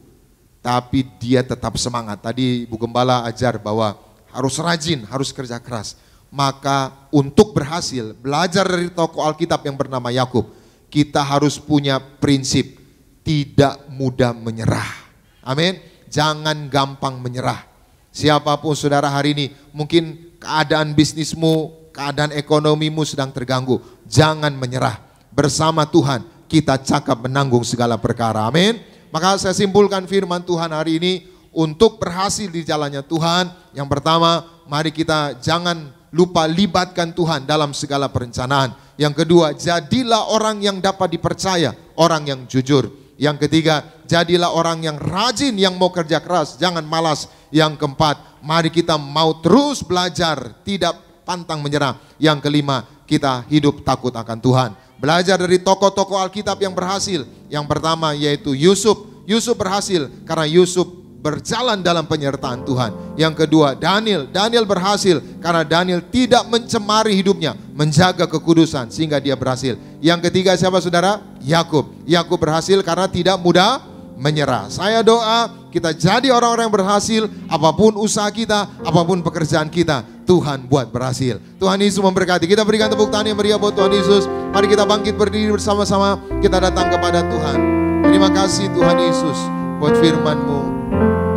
tapi dia tetap semangat. Tadi Bu Gembala ajar bahwa harus rajin, harus kerja keras. Maka untuk berhasil, belajar dari tokoh Alkitab yang bernama Yakub, kita harus punya prinsip tidak mudah menyerah. Amin. Jangan gampang menyerah. Siapapun saudara hari ini, mungkin keadaan bisnismu, keadaan ekonomimu sedang terganggu. Jangan menyerah. Bersama Tuhan kita cakap menanggung segala perkara. Amin. Maka saya simpulkan firman Tuhan hari ini, untuk berhasil di jalannya Tuhan, yang pertama, mari kita jangan lupa libatkan Tuhan dalam segala perencanaan. Yang kedua, jadilah orang yang dapat dipercaya, orang yang jujur. Yang ketiga, jadilah orang yang rajin, yang mau kerja keras, jangan malas. Yang keempat, mari kita mau terus belajar, tidak pantang menyerah. Yang kelima, kita hidup takut akan Tuhan. Belajar dari tokoh-tokoh Alkitab yang berhasil. Yang pertama yaitu Yusuf. Yusuf berhasil karena Yusuf berjalan dalam penyertaan Tuhan. Yang kedua, Daniel berhasil karena Daniel tidak mencemari hidupnya, menjaga kekudusan sehingga dia berhasil. Yang ketiga siapa saudara? Yakub berhasil karena tidak mudah menyerah. Saya doa kita jadi orang-orang yang berhasil, apapun usaha kita, apapun pekerjaan kita, Tuhan buat berhasil. Tuhan Yesus memberkati. Kita berikan tepuk tangan yang meriah buat Tuhan Yesus. Mari kita bangkit berdiri bersama-sama, kita datang kepada Tuhan. Terima kasih Tuhan Yesus buat firman-Mu.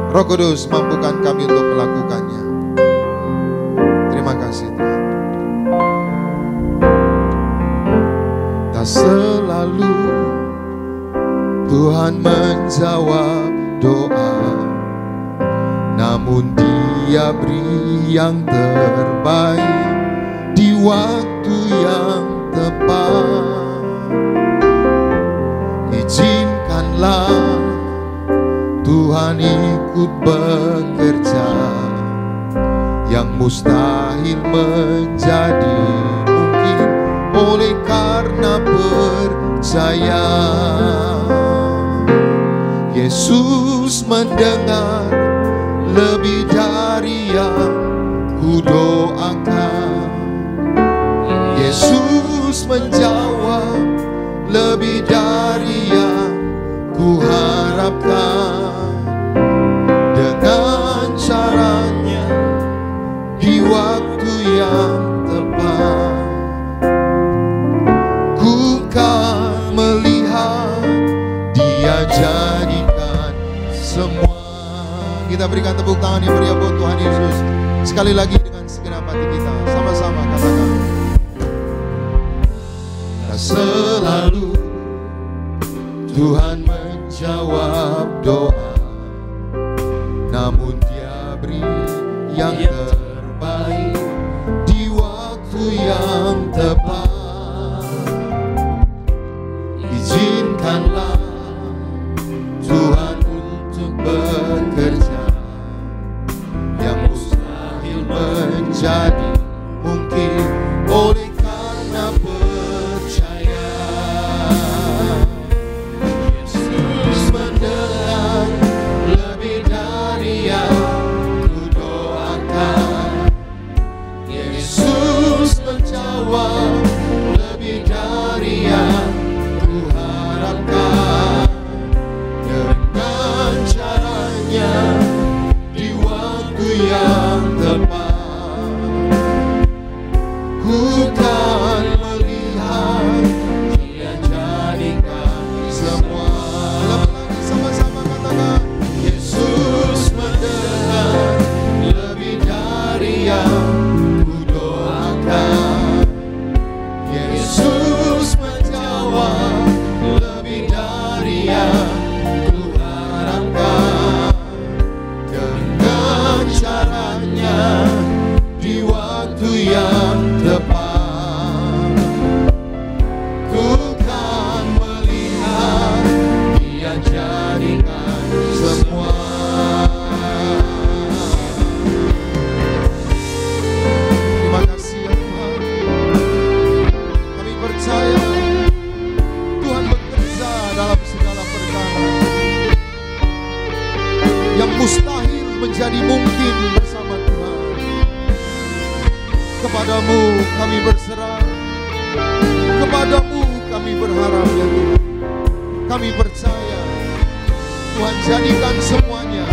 Roh Kudus, mampukan kami untuk melakukannya. Terima Tak selalu Tuhan menjawab doa, namun Dia beri yang terbaik di waktu yang tepat. Izinkanlah Tuhan ikut bekerja, yang mustahil menjadi mungkin oleh karena percaya. Yesus mendengar lebih dari yang kudoakan. Yesus menjawab lebih dari yang kuharapkan. Dengan caranya di waktu yang tepat, ku kan melihat Dia jadikan semua. Kita berikan tepuk tangan yang meriah buat Tuhan Yesus. Sekali lagi dengan segenap hati kita, sama-sama katakan. Tak selalu Tuhan menjawab doa, namun Dia beri yang terbaik di waktu yang tepat. Izinkanlah Tuhan untuk bekerja, yang mustahil menjadi mungkin oleh karena percaya. Yesus mendengar lebih dari yang kudoakan. Yesus menjawab lebih dari yang kuharapkan. Dengan caranya di waktu yang tepat, ku kan melihat Dia jadikan semua. Lagi sama-sama katakan. Yesus mendengar lebih dari yang kudoakan. Yesus menjawab lebih dari yang kuharapkan. Dengan caranya di waktu yang tepat, ku kan melihat Dia jadikan semua. Terima kasih ya Tuhan. Kami percaya Tuhan bekerja dalam segala perkara. Yang mustahil menjadi mungkin bersama Tuhan. Kepadamu kami berserah, kepadamu kami berharap ya Tuhan. Kami percaya Tuhan jadikan semuanya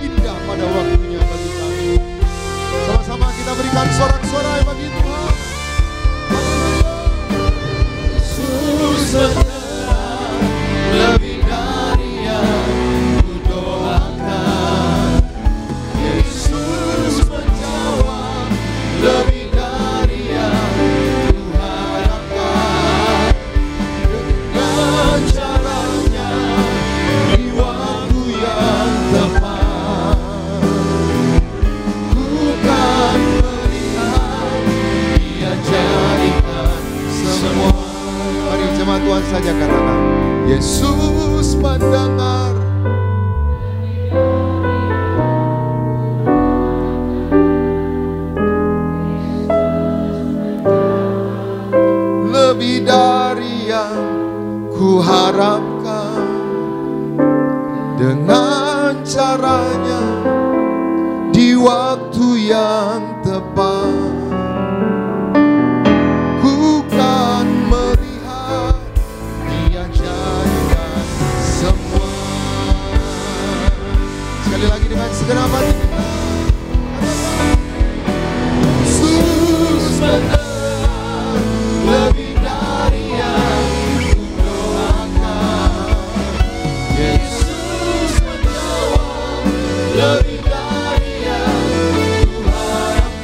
indah pada waktunya bagi kami. Sama-sama kita berikan sorak-sorai bagi Tuhan. Yesus mendengar lebih dari yang kudoakan. Yesus menjawab lebih dari yang kuharapkan. Dengan caranya di waktu yang tepat, ku kan melihat Dia jadikan semua. Mari jemaat Tuhan saja katakan. Yesus mendengar lebih dari yang kuharapkan. Dengan caranya di waktu yang tepat, ku kan melihat Dia jadikan semua. Sekali lagi dengan segenap hati kita. Yesus mendengar lebih dari yang kudoakan. Yesus menjawab lebih dari yang kuharapkan.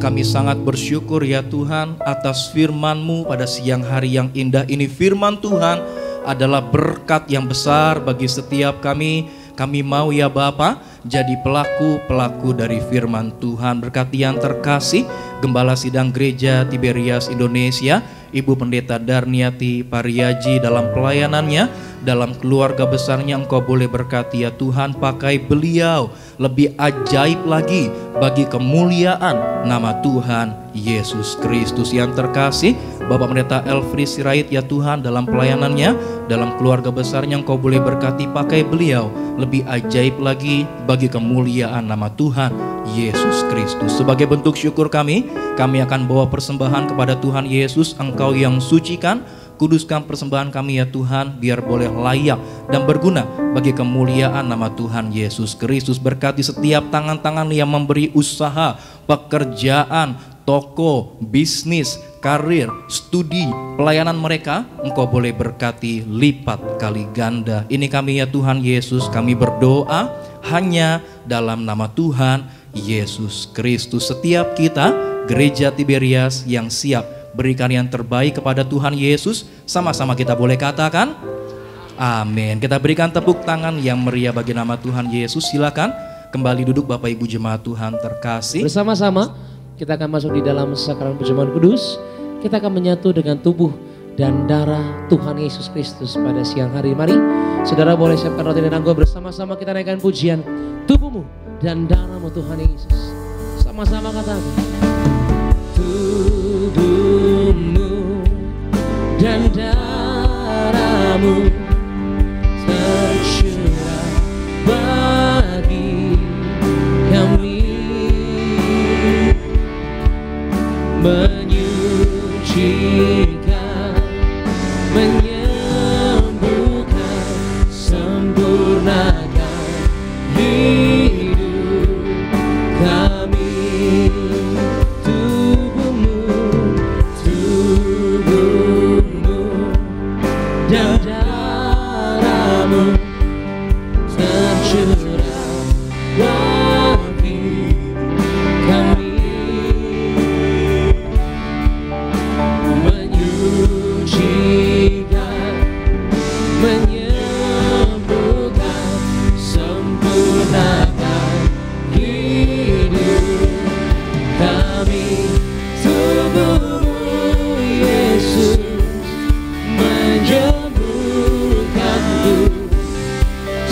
Kami sangat bersyukur ya Tuhan atas firman-Mu pada siang hari yang indah ini. Firman Tuhan adalah berkat yang besar bagi setiap kami. Kami mau ya Bapa jadi pelaku-pelaku dari firman Tuhan. Berkati yang terkasih Gembala Sidang Gereja Tiberias Indonesia, Ibu Pendeta Darniati Pariaji dalam pelayanannya, dalam keluarga besarnya. Engkau boleh berkati ya Tuhan, pakai beliau lebih ajaib lagi bagi kemuliaan nama Tuhan Yesus Kristus. Yang terkasih Bapak Pendeta Elfri Sirait ya Tuhan, dalam pelayanannya, dalam keluarga besarnya, Engkau boleh berkati, pakai beliau lebih ajaib lagi bagi kemuliaan nama Tuhan Yesus Kristus. Sebagai bentuk syukur kami akan bawa persembahan kepada Tuhan Yesus. Engkau yang sucikan, kuduskan persembahan kami ya Tuhan, biar boleh layak dan berguna bagi kemuliaan nama Tuhan Yesus Kristus. Berkati setiap tangan-tangan yang memberi usaha, pekerjaan, toko, bisnis, karir, studi, pelayanan mereka. Engkau boleh berkati lipat kali ganda. Ini kami ya Tuhan Yesus, kami berdoa hanya dalam nama Tuhan Yesus Kristus. Setiap kita Gereja Tiberias yang siap berikan yang terbaik kepada Tuhan Yesus, sama-sama kita boleh katakan amin. Kita berikan tepuk tangan yang meriah bagi nama Tuhan Yesus. Silakan kembali duduk Bapak Ibu jemaat Tuhan terkasih. Bersama-sama kita akan masuk di dalam sakramen perjamuan kudus. Kita akan menyatu dengan tubuh dan darah Tuhan Yesus Kristus pada siang hari. Mari saudara boleh siapkan roti dan anggur, bersama-sama kita naikkan pujian tubuhmu dan darahmu Tuhan Yesus. Sama-sama katakan, tubuhmu dan darahmu tercurah bagi kami, menyucikan, menyembuhkan, sempurnakan hidup kami. Tubuhmu dan darahmu tercurah bagi kami, menyucikan, menyembuhkan, sempurnakan hidup kami. Tubuhmu Yesus menyembuhkanku,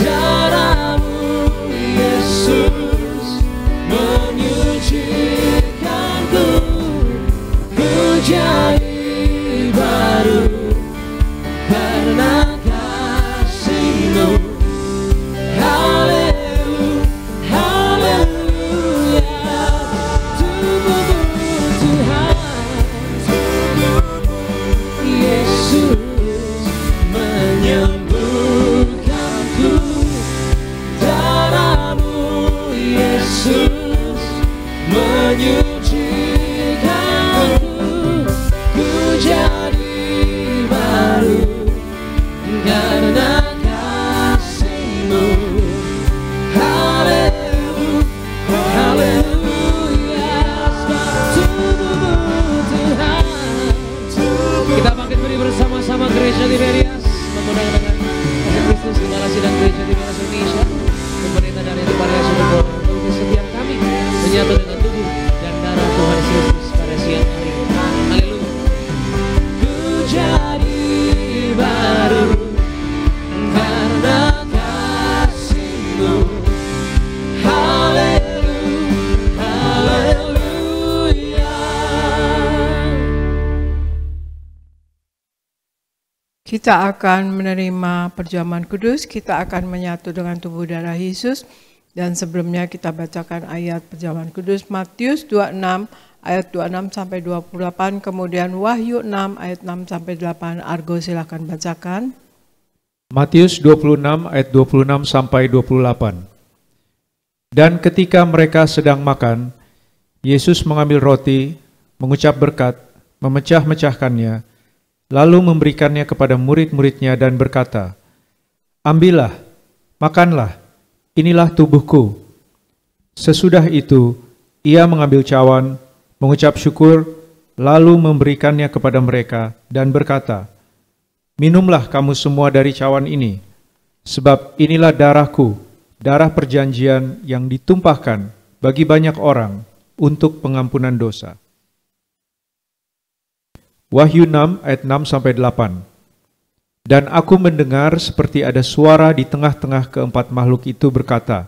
darahmu Yesus menyucikanku, ku jadi baru karena kasih-Mu. Haleluya, haleluya. Tubuhmu Tuhan, Yesus menyembuhkanku, darahmu Yesus menyucikanku, ku jadi baru karena kasih-Mu. Haleluya, haleluya. Tubuhmu Tuhan. Kita bangkit beri bersama-sama Gereja Tiberias, mengundang dengan kasih Kristus, Gembala Sidang Gereja Tiberias Indonesia, pemerintah dari Tiberias untuk setiap kami menyatu dengan tubuh dan darah Tuhan Yesus pada siang hari. Haleluya. Ku jadi baru karena kasih-Mu. Haleluya, haleluya. Kita akan menerima perjamuan kudus, kita akan menyatu dengan tubuh darah Yesus. Dan sebelumnya kita bacakan ayat perjamuan kudus Matius 26 ayat 26 sampai 28, kemudian Wahyu 6 ayat 6 sampai 8. Argo silakan bacakan. Matius 26 ayat 26 sampai 28. Dan ketika mereka sedang makan, Yesus mengambil roti, mengucap berkat, memecah-mecahkannya, lalu memberikannya kepada murid-muridnya dan berkata, "Ambillah, makanlah, inilah tubuhku." Sesudah itu, ia mengambil cawan, mengucap syukur, lalu memberikannya kepada mereka dan berkata, "Minumlah kamu semua dari cawan ini, sebab inilah darahku, darah perjanjian yang ditumpahkan bagi banyak orang untuk pengampunan dosa." Wahyu 6 ayat 6-8. Dan aku mendengar seperti ada suara di tengah-tengah keempat makhluk itu berkata,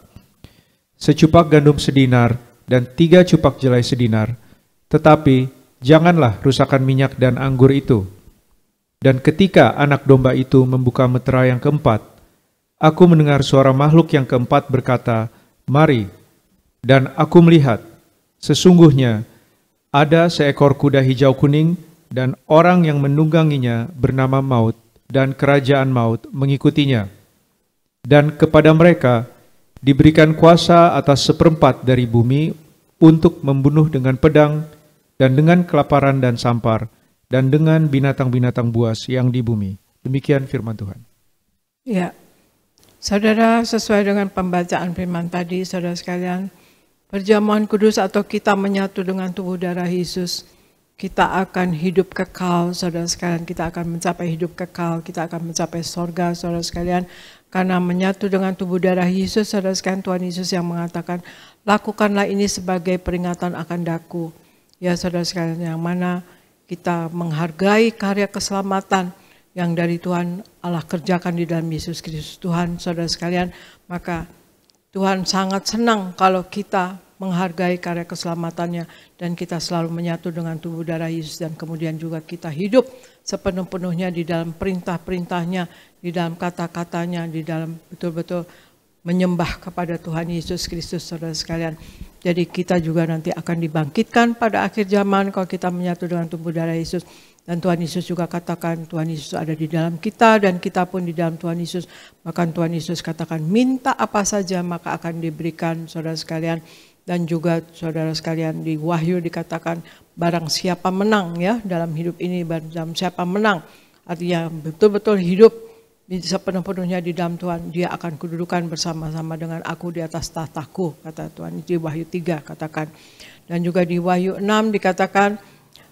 "Secupak gandum sedinar dan 3 cupak jelai sedinar, tetapi janganlah rusakkan minyak dan anggur itu." Dan ketika anak domba itu membuka metera yang keempat, aku mendengar suara makhluk yang keempat berkata, "Mari." Dan aku melihat, sesungguhnya ada seekor kuda hijau kuning, dan orang yang menungganginya bernama Maut, dan kerajaan maut mengikutinya. Dan kepada mereka diberikan kuasa atas 1/4 dari bumi untuk membunuh dengan pedang, dan dengan kelaparan dan sampar, dan dengan binatang-binatang buas yang di bumi. Demikian firman Tuhan. Ya, saudara, sesuai dengan pembacaan firman tadi, saudara sekalian, perjamuan kudus atau kita menyatu dengan tubuh darah Yesus, kita akan hidup kekal, saudara sekalian. Kita akan mencapai hidup kekal, kita akan mencapai sorga, saudara sekalian. Karena menyatu dengan tubuh darah Yesus, saudara sekalian, Tuhan Yesus yang mengatakan, "Lakukanlah ini sebagai peringatan akan daku." Ya, saudara sekalian, yang mana kita menghargai karya keselamatan yang dari Tuhan Allah kerjakan di dalam Yesus Kristus Tuhan, saudara sekalian, maka Tuhan sangat senang kalau kita menghargai karya keselamatannya dan kita selalu menyatu dengan tubuh darah Yesus, dan kemudian juga kita hidup sepenuh-penuhnya di dalam perintah-perintahnya, di dalam kata-katanya, di dalam betul-betul menyembah kepada Tuhan Yesus Kristus, saudara sekalian. Jadi kita juga nanti akan dibangkitkan pada akhir zaman kalau kita menyatu dengan tubuh darah Yesus. Dan Tuhan Yesus juga katakan, Tuhan Yesus ada di dalam kita dan kita pun di dalam Tuhan Yesus. Bahkan Tuhan Yesus katakan, minta apa saja maka akan diberikan, saudara sekalian. Dan juga saudara sekalian, di Wahyu dikatakan barang siapa menang ya dalam hidup ini, barang siapa menang, artinya betul-betul hidup sepenuh-penuhnya di dalam Tuhan, dia akan kedudukan bersama-sama dengan aku di atas tahtaku, kata Tuhan. Di Wahyu 3 katakan. Dan juga di Wahyu 6 dikatakan,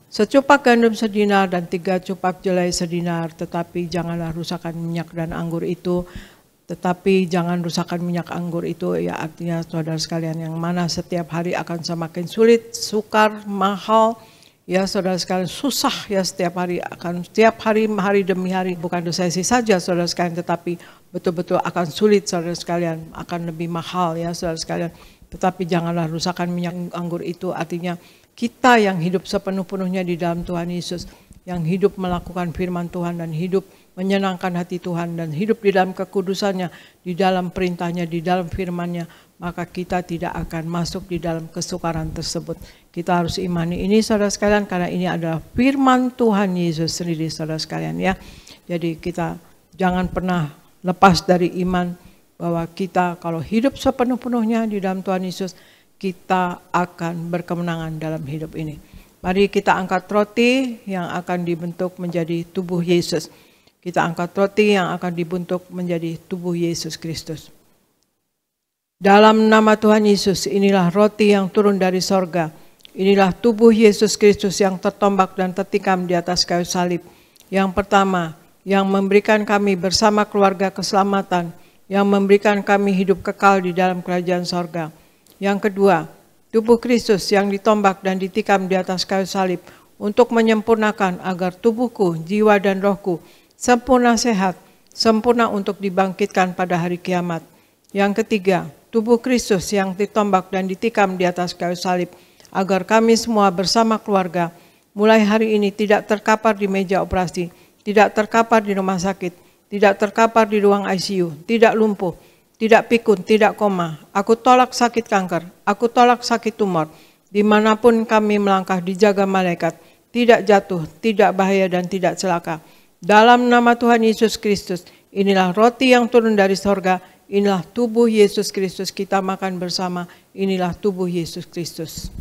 secupak gandum sedinar dan 3 cupak jelai sedinar, tetapi janganlah rusakkan minyak dan anggur itu. Tetapi jangan rusakkan minyak anggur itu, ya artinya saudara sekalian, yang mana setiap hari akan semakin sulit, sukar, mahal, ya saudara sekalian, susah ya setiap hari hari demi hari, bukan resesi saja saudara sekalian, tetapi betul-betul akan sulit saudara sekalian, akan lebih mahal ya saudara sekalian. Tetapi janganlah rusakkan minyak anggur itu, artinya kita yang hidup sepenuh-penuhnya di dalam Tuhan Yesus, yang hidup melakukan firman Tuhan dan hidup menyenangkan hati Tuhan dan hidup di dalam kekudusannya, di dalam perintahnya, di dalam firman-Nya, maka kita tidak akan masuk di dalam kesukaran tersebut. Kita harus imani ini saudara sekalian, karena ini adalah firman Tuhan Yesus sendiri saudara sekalian ya. Jadi kita jangan pernah lepas dari iman bahwa kita kalau hidup sepenuh-penuhnya di dalam Tuhan Yesus, kita akan berkemenangan dalam hidup ini. Mari kita angkat roti yang akan dibentuk menjadi tubuh Yesus. Kita angkat roti yang akan dibentuk menjadi tubuh Yesus Kristus. Dalam nama Tuhan Yesus, inilah roti yang turun dari sorga. Inilah tubuh Yesus Kristus yang tertombak dan tertikam di atas kayu salib. Yang pertama, yang memberikan kami bersama keluarga keselamatan, yang memberikan kami hidup kekal di dalam kerajaan sorga. Yang kedua, tubuh Kristus yang ditombak dan ditikam di atas kayu salib untuk menyempurnakan agar tubuhku, jiwa dan rohku sempurna sehat, sempurna untuk dibangkitkan pada hari kiamat. Yang ketiga, tubuh Kristus yang ditombak dan ditikam di atas kayu salib, agar kami semua bersama keluarga, mulai hari ini tidak terkapar di meja operasi, tidak terkapar di rumah sakit, tidak terkapar di ruang ICU, tidak lumpuh, tidak pikun, tidak koma. Aku tolak sakit kanker, aku tolak sakit tumor. Dimanapun kami melangkah dijaga malaikat, tidak jatuh, tidak bahaya dan tidak celaka. Dalam nama Tuhan Yesus Kristus, inilah roti yang turun dari sorga, inilah tubuh Yesus Kristus, kita makan bersama, inilah tubuh Yesus Kristus.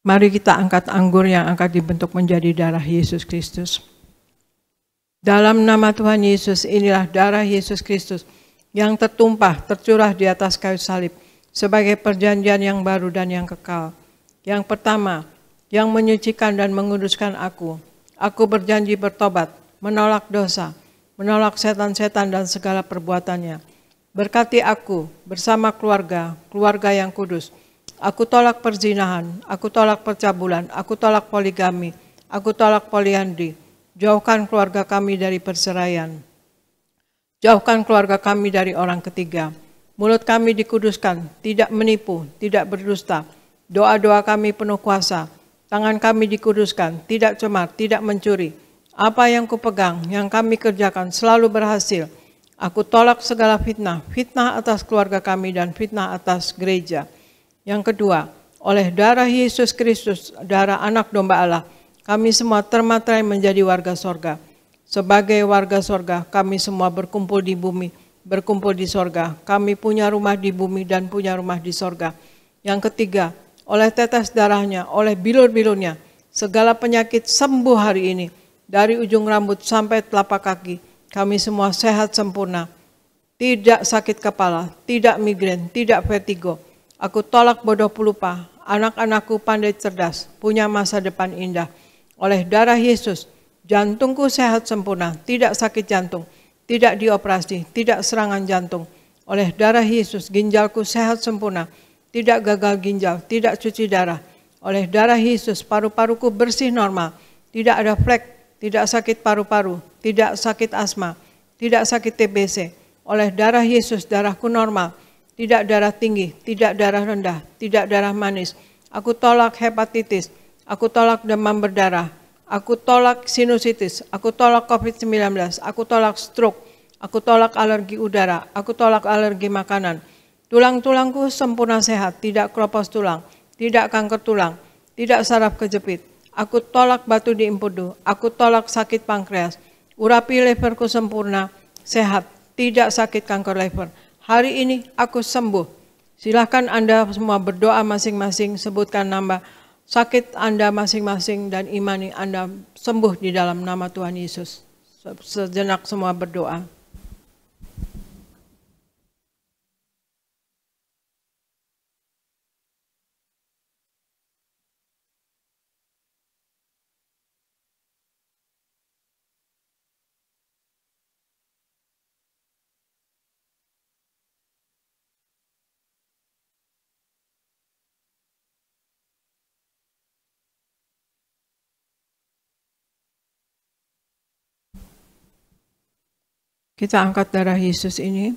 Mari kita angkat anggur yang akan dibentuk menjadi darah Yesus Kristus. Dalam nama Tuhan Yesus, inilah darah Yesus Kristus yang tertumpah, tercurah di atas kayu salib sebagai perjanjian yang baru dan yang kekal. Yang pertama, yang menyucikan dan menguduskan aku. Aku berjanji bertobat, menolak dosa, menolak setan-setan dan segala perbuatannya. Berkati aku bersama keluarga yang kudus. Aku tolak perzinahan, aku tolak percabulan, aku tolak poligami, aku tolak poliandri. Jauhkan keluarga kami dari perceraian. Jauhkan keluarga kami dari orang ketiga. Mulut kami dikuduskan, tidak menipu, tidak berdusta. Doa-doa kami penuh kuasa. Tangan kami dikuduskan, tidak cemar, tidak mencuri. Apa yang kupegang, yang kami kerjakan selalu berhasil. Aku tolak segala fitnah, fitnah atas keluarga kami dan fitnah atas gereja. Yang kedua, oleh darah Yesus Kristus, darah anak domba Allah, kami semua termaterai menjadi warga sorga. Sebagai warga sorga, kami semua berkumpul di bumi, berkumpul di sorga. Kami punya rumah di bumi dan punya rumah di sorga. Yang ketiga, oleh tetes darahnya, oleh bilur-bilurnya, segala penyakit sembuh hari ini. Dari ujung rambut sampai telapak kaki, kami semua sehat sempurna. Tidak sakit kepala, tidak migrain, tidak vertigo. Aku tolak bodoh pelupa, anak-anakku pandai cerdas, punya masa depan indah. Oleh darah Yesus, jantungku sehat sempurna, tidak sakit jantung, tidak dioperasi, tidak serangan jantung. Oleh darah Yesus, ginjalku sehat sempurna, tidak gagal ginjal, tidak cuci darah. Oleh darah Yesus, paru-paruku bersih normal, tidak ada flek, tidak sakit paru-paru, tidak sakit asma, tidak sakit TBC. Oleh darah Yesus, darahku normal, tidak darah tinggi, tidak darah rendah, tidak darah manis. Aku tolak hepatitis, aku tolak demam berdarah, aku tolak sinusitis, aku tolak COVID-19, aku tolak stroke, aku tolak alergi udara, aku tolak alergi makanan. Tulang-tulangku sempurna sehat, tidak keropos tulang, tidak kanker tulang, tidak saraf kejepit. Aku tolak batu di empedu, aku tolak sakit pankreas. Urapi leverku sempurna, sehat, tidak sakit kanker lever. Hari ini aku sembuh. Silakan Anda semua berdoa masing-masing, sebutkan nama sakit Anda masing-masing dan imani Anda sembuh di dalam nama Tuhan Yesus. Sejenak semua berdoa. Kita angkat darah Yesus ini.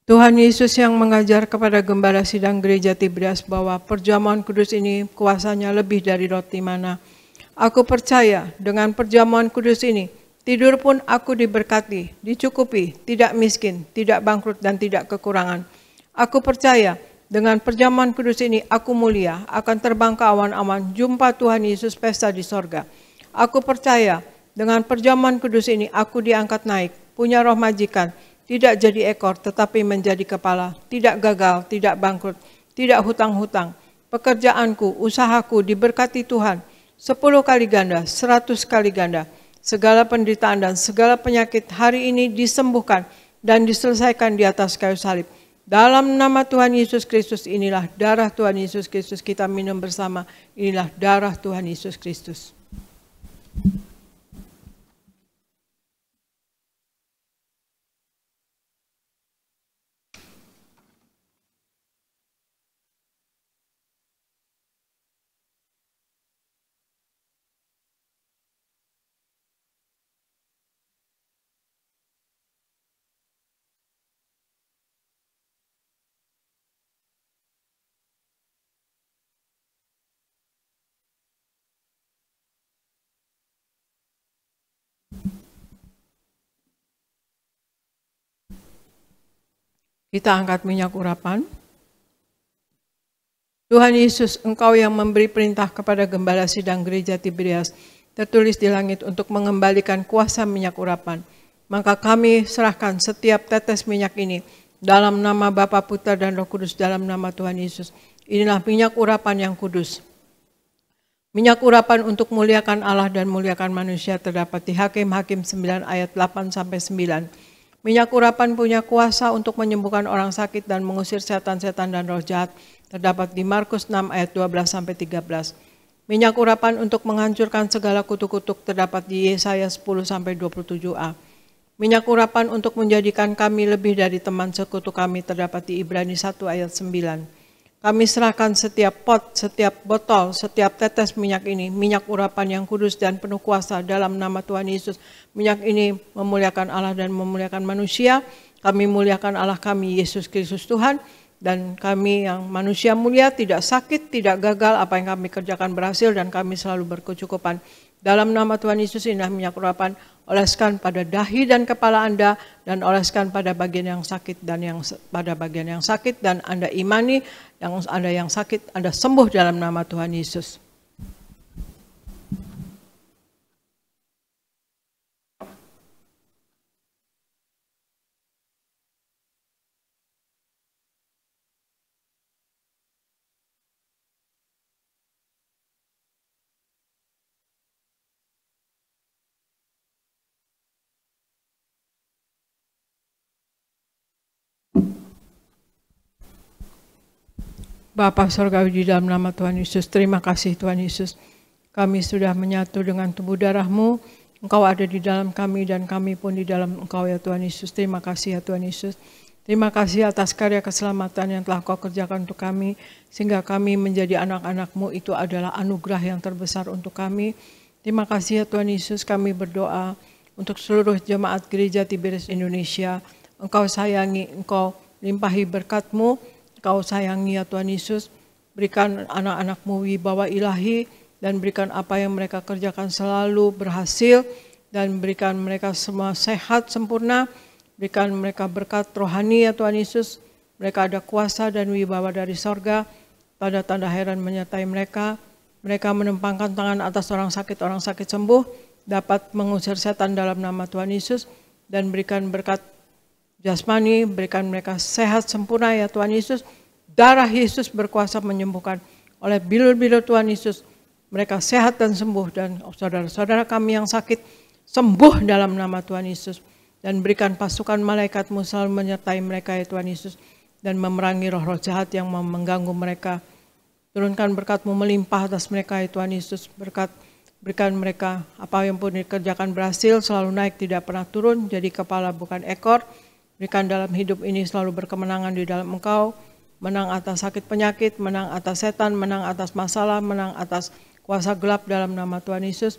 Tuhan Yesus yang mengajar kepada gembala sidang gereja Tiberias bahwa perjamuan kudus ini kuasanya lebih dari roti mana. Aku percaya dengan perjamuan kudus ini, tidur pun aku diberkati, dicukupi, tidak miskin, tidak bangkrut dan tidak kekurangan. Aku percaya dengan perjamuan kudus ini aku mulia, akan terbang ke awan-awan, jumpa Tuhan Yesus pesta di sorga. Aku percaya dengan perjamuan kudus ini aku diangkat naik, punya roh majikan, tidak jadi ekor tetapi menjadi kepala, tidak gagal, tidak bangkrut, tidak hutang-hutang. Pekerjaanku, usahaku diberkati Tuhan 10 kali ganda, 100 kali ganda. Segala penderitaan dan segala penyakit hari ini disembuhkan dan diselesaikan di atas kayu salib. Dalam nama Tuhan Yesus Kristus, inilah darah Tuhan Yesus Kristus, kita minum bersama. Inilah darah Tuhan Yesus Kristus. Kita angkat minyak urapan. Tuhan Yesus, Engkau yang memberi perintah kepada gembala sidang gereja Tiberias, tertulis di langit untuk mengembalikan kuasa minyak urapan. Maka kami serahkan setiap tetes minyak ini dalam nama Bapa, Putra, dan Roh Kudus, dalam nama Tuhan Yesus. Inilah minyak urapan yang kudus. Minyak urapan untuk muliakan Allah dan muliakan manusia terdapat di Hakim-Hakim 9 ayat 8-9. Minyak urapan punya kuasa untuk menyembuhkan orang sakit dan mengusir setan-setan dan roh jahat terdapat di Markus 6 ayat 12-13. Minyak urapan untuk menghancurkan segala kutuk-kutuk terdapat di Yesaya 10-27a. Minyak urapan untuk menjadikan kami lebih dari teman sekutu kami terdapat di Ibrani 1 ayat 9. Kami serahkan setiap pot, setiap botol, setiap tetes minyak ini, minyak urapan yang kudus dan penuh kuasa dalam nama Tuhan Yesus. Minyak ini memuliakan Allah dan memuliakan manusia. Kami muliakan Allah kami, Yesus Kristus Tuhan. Dan kami yang manusia mulia, tidak sakit, tidak gagal, apa yang kami kerjakan berhasil dan kami selalu berkecukupan. Dalam nama Tuhan Yesus inilah minyak urapan, oleskan pada dahi dan kepala Anda dan oleskan pada bagian yang sakit dan pada bagian yang sakit dan Anda imani yang Anda yang sakit Anda sembuh dalam nama Tuhan Yesus. Bapa Surgawi di dalam nama Tuhan Yesus, terima kasih Tuhan Yesus. Kami sudah menyatu dengan tubuh darah-Mu, Engkau ada di dalam kami dan kami pun di dalam Engkau ya Tuhan Yesus. Terima kasih ya Tuhan Yesus. Terima kasih atas karya keselamatan yang telah Kau kerjakan untuk kami, sehingga kami menjadi anak-anak-Mu, itu adalah anugerah yang terbesar untuk kami. Terima kasih ya Tuhan Yesus, kami berdoa untuk seluruh jemaat gereja Tiberias Indonesia. Engkau sayangi, Engkau limpahi berkat-Mu, Kau sayangi ya Tuhan Yesus, berikan anak-anak-Mu wibawa ilahi, dan berikan apa yang mereka kerjakan selalu berhasil, dan berikan mereka semua sehat sempurna, berikan mereka berkat rohani ya Tuhan Yesus, mereka ada kuasa dan wibawa dari sorga, tanda-tanda heran menyertai mereka, mereka menempangkan tangan atas orang sakit sembuh, dapat mengusir setan dalam nama Tuhan Yesus, dan berikan berkat jasmani, berikan mereka sehat sempurna ya Tuhan Yesus. Darah Yesus berkuasa menyembuhkan. Oleh bilur-bilur Tuhan Yesus, mereka sehat dan sembuh. Dan saudara-saudara kami yang sakit, sembuh dalam nama Tuhan Yesus. Dan berikan pasukan malaikat-Mu selalu menyertai mereka ya Tuhan Yesus. Dan memerangi roh-roh jahat yang mengganggu mereka. Turunkan berkat-Mu melimpah atas mereka ya Tuhan Yesus. Berikan mereka apa yang pun dikerjakan berhasil, selalu naik tidak pernah turun, jadi kepala bukan ekor. Berikan dalam hidup ini selalu berkemenangan di dalam Engkau, menang atas sakit penyakit, menang atas setan, menang atas masalah, menang atas kuasa gelap dalam nama Tuhan Yesus.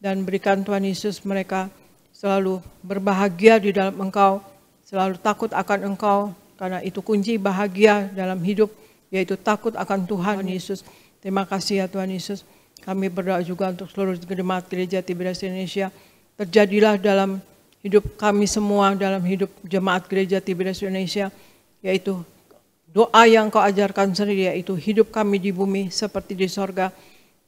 Dan berikan Tuhan Yesus mereka selalu berbahagia di dalam Engkau, selalu takut akan Engkau, karena itu kunci bahagia dalam hidup, yaitu takut akan Tuhan Yesus. Terima kasih ya Tuhan Yesus. Kami berdoa juga untuk seluruh jemaat gereja Tiberias Indonesia. Terjadilah dalam hidup kami semua, dalam hidup jemaat gereja Tiberias Indonesia, yaitu doa yang Kau ajarkan sendiri, yaitu hidup kami di bumi seperti di sorga.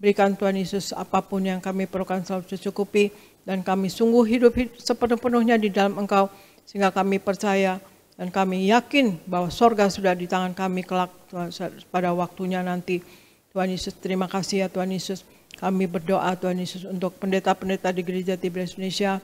Berikan Tuhan Yesus apapun yang kami perlukan selalu tercukupi, dan kami sungguh hidup sepenuh-penuhnya di dalam Engkau, sehingga kami percaya dan kami yakin bahwa sorga sudah di tangan kami kelak pada waktunya nanti. Tuhan Yesus, terima kasih ya Tuhan Yesus. Kami berdoa Tuhan Yesus untuk pendeta-pendeta di gereja Tiberias Indonesia,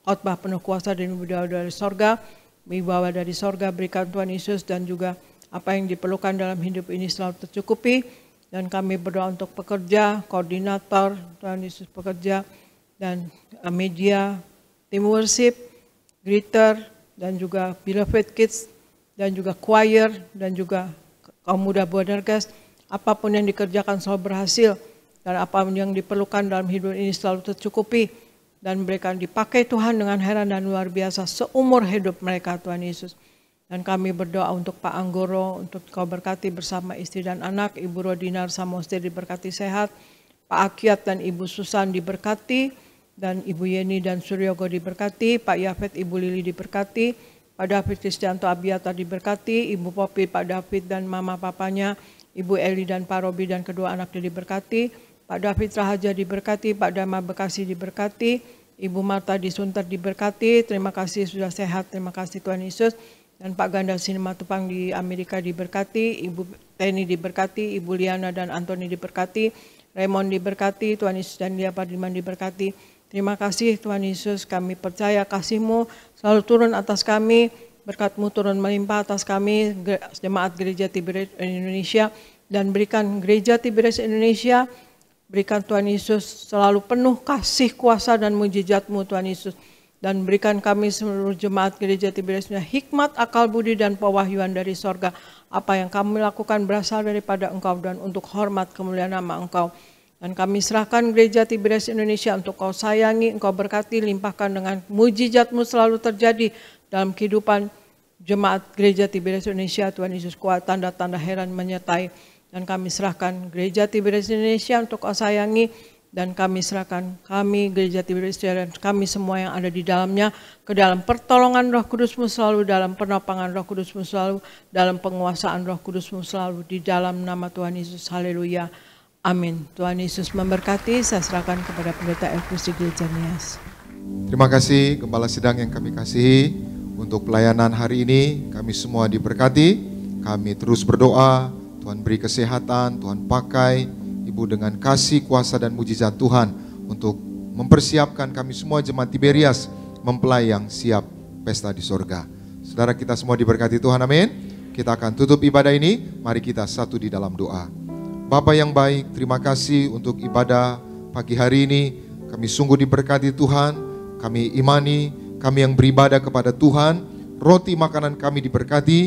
khotbah penuh kuasa dan wibawa dari sorga, wibawa dari sorga berikan Tuhan Yesus, dan juga apa yang diperlukan dalam hidup ini selalu tercukupi. Dan kami berdoa untuk pekerja, koordinator, Tuhan Yesus pekerja, dan media, tim worship, greeter, dan juga beloved kids, dan juga choir, dan juga kaum muda Boanerges. Apapun yang dikerjakan selalu berhasil, dan apa yang diperlukan dalam hidup ini selalu tercukupi, dan mereka dipakai Tuhan dengan heran dan luar biasa seumur hidup mereka Tuhan Yesus. Dan kami berdoa untuk Pak Anggoro, untuk Kau berkati bersama istri dan anak, Ibu Rodinar Samosti diberkati sehat, Pak Akyat dan Ibu Susan diberkati, dan Ibu Yeni dan Suryogo diberkati, Pak Yafet, Ibu Lili diberkati, Pak David Kristianto Abiata diberkati, Ibu Popi, Pak David dan Mama Papanya, Ibu Eli dan Pak Robi dan kedua anaknya diberkati, Pak David Rahaja diberkati, Pak Dama Bekasi diberkati, Ibu Marta di Sunter diberkati, terima kasih sudah sehat, terima kasih Tuhan Yesus. Dan Pak Ganda Simatupang di Amerika diberkati, Ibu Teni diberkati, Ibu Liana dan Antoni diberkati, Raymond diberkati, Tuhan Yesus, dan dia Pardiman diberkati. Terima kasih Tuhan Yesus, kami percaya kasih-Mu selalu turun atas kami, berkat-Mu turun melimpah atas kami, jemaat Gereja Tiberias Indonesia, dan berikan Gereja Tiberias Indonesia, berikan Tuhan Yesus selalu penuh kasih, kuasa, dan mujizat-Mu Tuhan Yesus. Dan berikan kami seluruh jemaat Gereja Tiberias hikmat, akal budi, dan pewahyuan dari sorga. Apa yang kami lakukan berasal daripada Engkau dan untuk hormat kemuliaan nama Engkau. Dan kami serahkan Gereja Tiberias Indonesia untuk Kau sayangi, Engkau berkati, limpahkan dengan mujizat-Mu selalu terjadi dalam kehidupan jemaat Gereja Tiberias Indonesia. Tuhan Yesus, kuat tanda-tanda heran menyertai. Dan kami serahkan Gereja Tiberias Indonesia untuk Kau sayangi, dan kami serahkan kami Gereja Tiberias dan kami semua yang ada di dalamnya ke dalam pertolongan Roh Kudus-Mu selalu, dalam penopangan Roh Kudus-Mu selalu, dalam penguasaan Roh Kudus-Mu selalu, di dalam nama Tuhan Yesus. Haleluya. Amin. Tuhan Yesus memberkati. Saya serahkan kepada Pendeta Elvis di Gereja Nias. Terima kasih Gembala Sidang yang kami kasihi, untuk pelayanan hari ini kami semua diberkati. Kami terus berdoa, Tuhan beri kesehatan, Tuhan pakai Ibu dengan kasih, kuasa, dan mujizat Tuhan untuk mempersiapkan kami semua jemaat Tiberias mempelai yang siap pesta di sorga. Saudara, kita semua diberkati Tuhan, amin. Kita akan tutup ibadah ini, mari kita satu di dalam doa. Bapa yang baik, terima kasih untuk ibadah pagi hari ini. Kami sungguh diberkati Tuhan, kami imani, kami yang beribadah kepada Tuhan, roti makanan kami diberkati,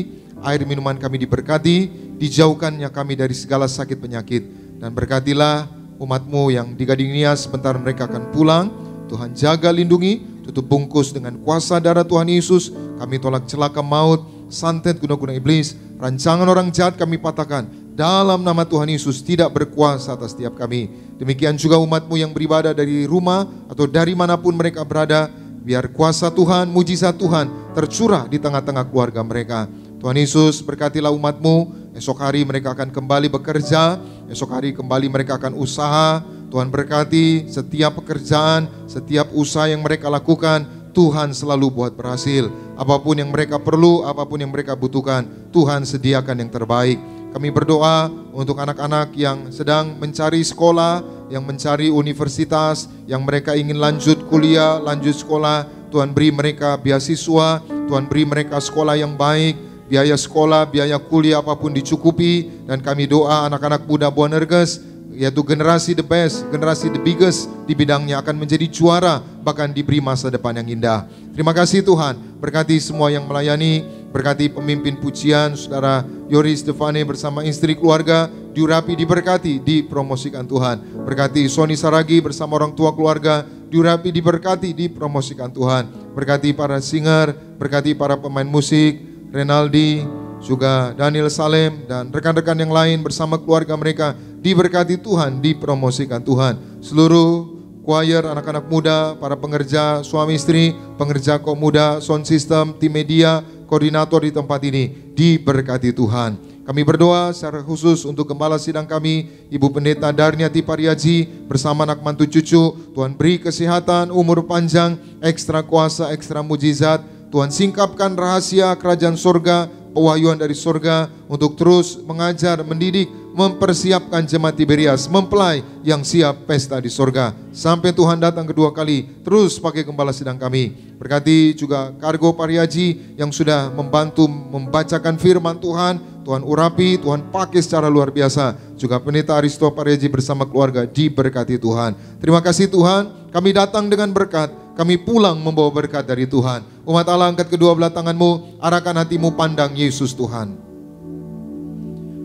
air minuman kami diberkati, dijauhkannya kami dari segala sakit penyakit. Dan berkatilah umat-Mu yang di Gading Nias, sebentar mereka akan pulang. Tuhan jaga, lindungi, tutup bungkus dengan kuasa darah Tuhan Yesus. Kami tolak celaka maut, santet guna-guna iblis, rancangan orang jahat kami patahkan. Dalam nama Tuhan Yesus, tidak berkuasa atas setiap kami. Demikian juga umat-Mu yang beribadah dari rumah atau dari manapun mereka berada. Biar kuasa Tuhan, mujizat Tuhan tercurah di tengah-tengah keluarga mereka. Tuhan Yesus, berkatilah umat-Mu. Esok hari mereka akan kembali bekerja, esok hari kembali mereka akan usaha. Tuhan berkati setiap pekerjaan, setiap usaha yang mereka lakukan, Tuhan selalu buat berhasil. Apapun yang mereka perlu, apapun yang mereka butuhkan, Tuhan sediakan yang terbaik. Kami berdoa untuk anak-anak yang sedang mencari sekolah, yang mencari universitas, yang mereka ingin lanjut kuliah, lanjut sekolah. Tuhan beri mereka beasiswa, Tuhan beri mereka sekolah yang baik. Biaya sekolah, biaya kuliah apapun dicukupi. Dan kami doa anak-anak muda Boanerges, yaitu generasi the best, generasi the biggest di bidangnya akan menjadi juara, bahkan diberi masa depan yang indah. Terima kasih Tuhan, berkati semua yang melayani, berkati pemimpin pujian, Saudara Yoris Stefane bersama istri keluarga, diurapi, diberkati, dipromosikan Tuhan. Berkati Sony Saragi bersama orang tua keluarga, diurapi, diberkati, dipromosikan Tuhan. Berkati para singer, berkati para pemain musik, Renaldi, juga Daniel Salem, dan rekan-rekan yang lain bersama keluarga mereka, diberkati Tuhan, dipromosikan Tuhan. Seluruh choir, anak-anak muda, para pengerja, suami istri, pengerja kaum muda, sound system, tim media, koordinator di tempat ini, diberkati Tuhan. Kami berdoa secara khusus untuk Gembala Sidang kami, Ibu Pendeta Darniati Pariaji, bersama anak mantu cucu. Tuhan beri kesehatan, umur panjang, ekstra kuasa, ekstra mujizat. Tuhan singkapkan rahasia kerajaan sorga, pewahyuan dari sorga, untuk terus mengajar, mendidik, mempersiapkan jemaat Tiberias, mempelai yang siap pesta di sorga. Sampai Tuhan datang kedua kali, terus pakai Gembala Sidang kami. Berkati juga Kargo Pariaji yang sudah membantu membacakan firman Tuhan. Tuhan urapi, Tuhan pakai secara luar biasa. Juga Pendeta Aristo Pariaji bersama keluarga, diberkati Tuhan. Terima kasih Tuhan, kami datang dengan berkat, kami pulang membawa berkat dari Tuhan. Umat Allah, angkat kedua belah tanganmu, arahkan hatimu pandang Yesus Tuhan.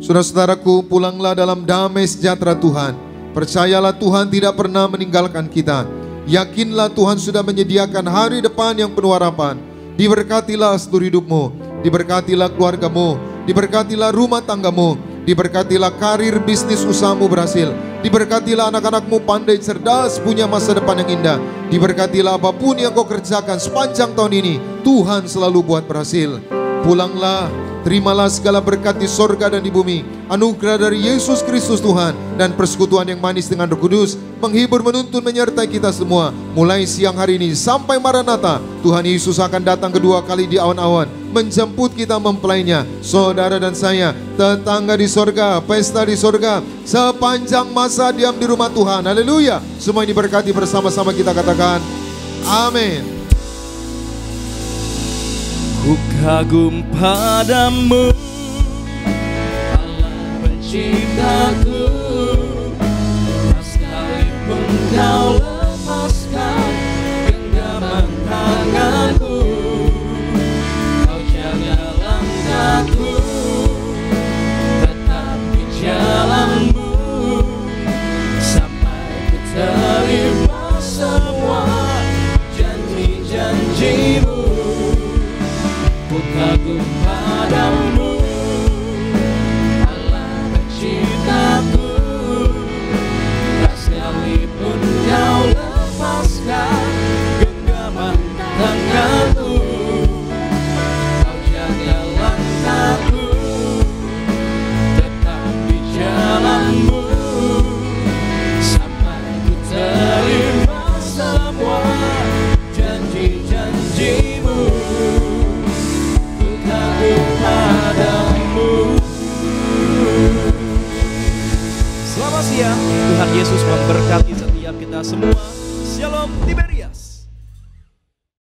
Saudara-saudaraku, pulanglah dalam damai sejahtera Tuhan. Percayalah Tuhan tidak pernah meninggalkan kita. Yakinlah Tuhan sudah menyediakan hari depan yang penuh harapan. Diberkatilah seluruh hidupmu, diberkatilah keluargamu, diberkatilah rumah tanggamu, diberkatilah karir bisnis usahamu berhasil, diberkatilah anak-anakmu pandai cerdas, punya masa depan yang indah. Diberkatilah apapun yang kau kerjakan sepanjang tahun ini, Tuhan selalu buat berhasil. Pulanglah, terimalah segala berkat di sorga dan di bumi, anugerah dari Yesus Kristus Tuhan, dan persekutuan yang manis dengan Roh Kudus menghibur, menuntun, menyertai kita semua mulai siang hari ini sampai Maranatha. Tuhan Yesus akan datang kedua kali di awan-awan. menjemput kita mempelainya. Saudara dan saya, tetangga di sorga, pesta di sorga, sepanjang masa diam di rumah Tuhan. Haleluya. Semua ini berkati bersama-sama kita katakan, amin. Ku kagum padamu, Allah penciptaku, sekalipun kau lepaskan genggaman tanganku, kau jaga langkahku, tetap di jalanmu, sampai ku terima semua janji-janjimu. Ku kagum padamu, Allah penciptaku, sekalipun kau lepaskan genggaman tanganku, kau jaga langkahku, tetap di jalanmu, sampai ku terima semua janji-janjimu. Selamat siang, Tuhan Yesus memberkati setiap kita semua. Shalom Tiberias.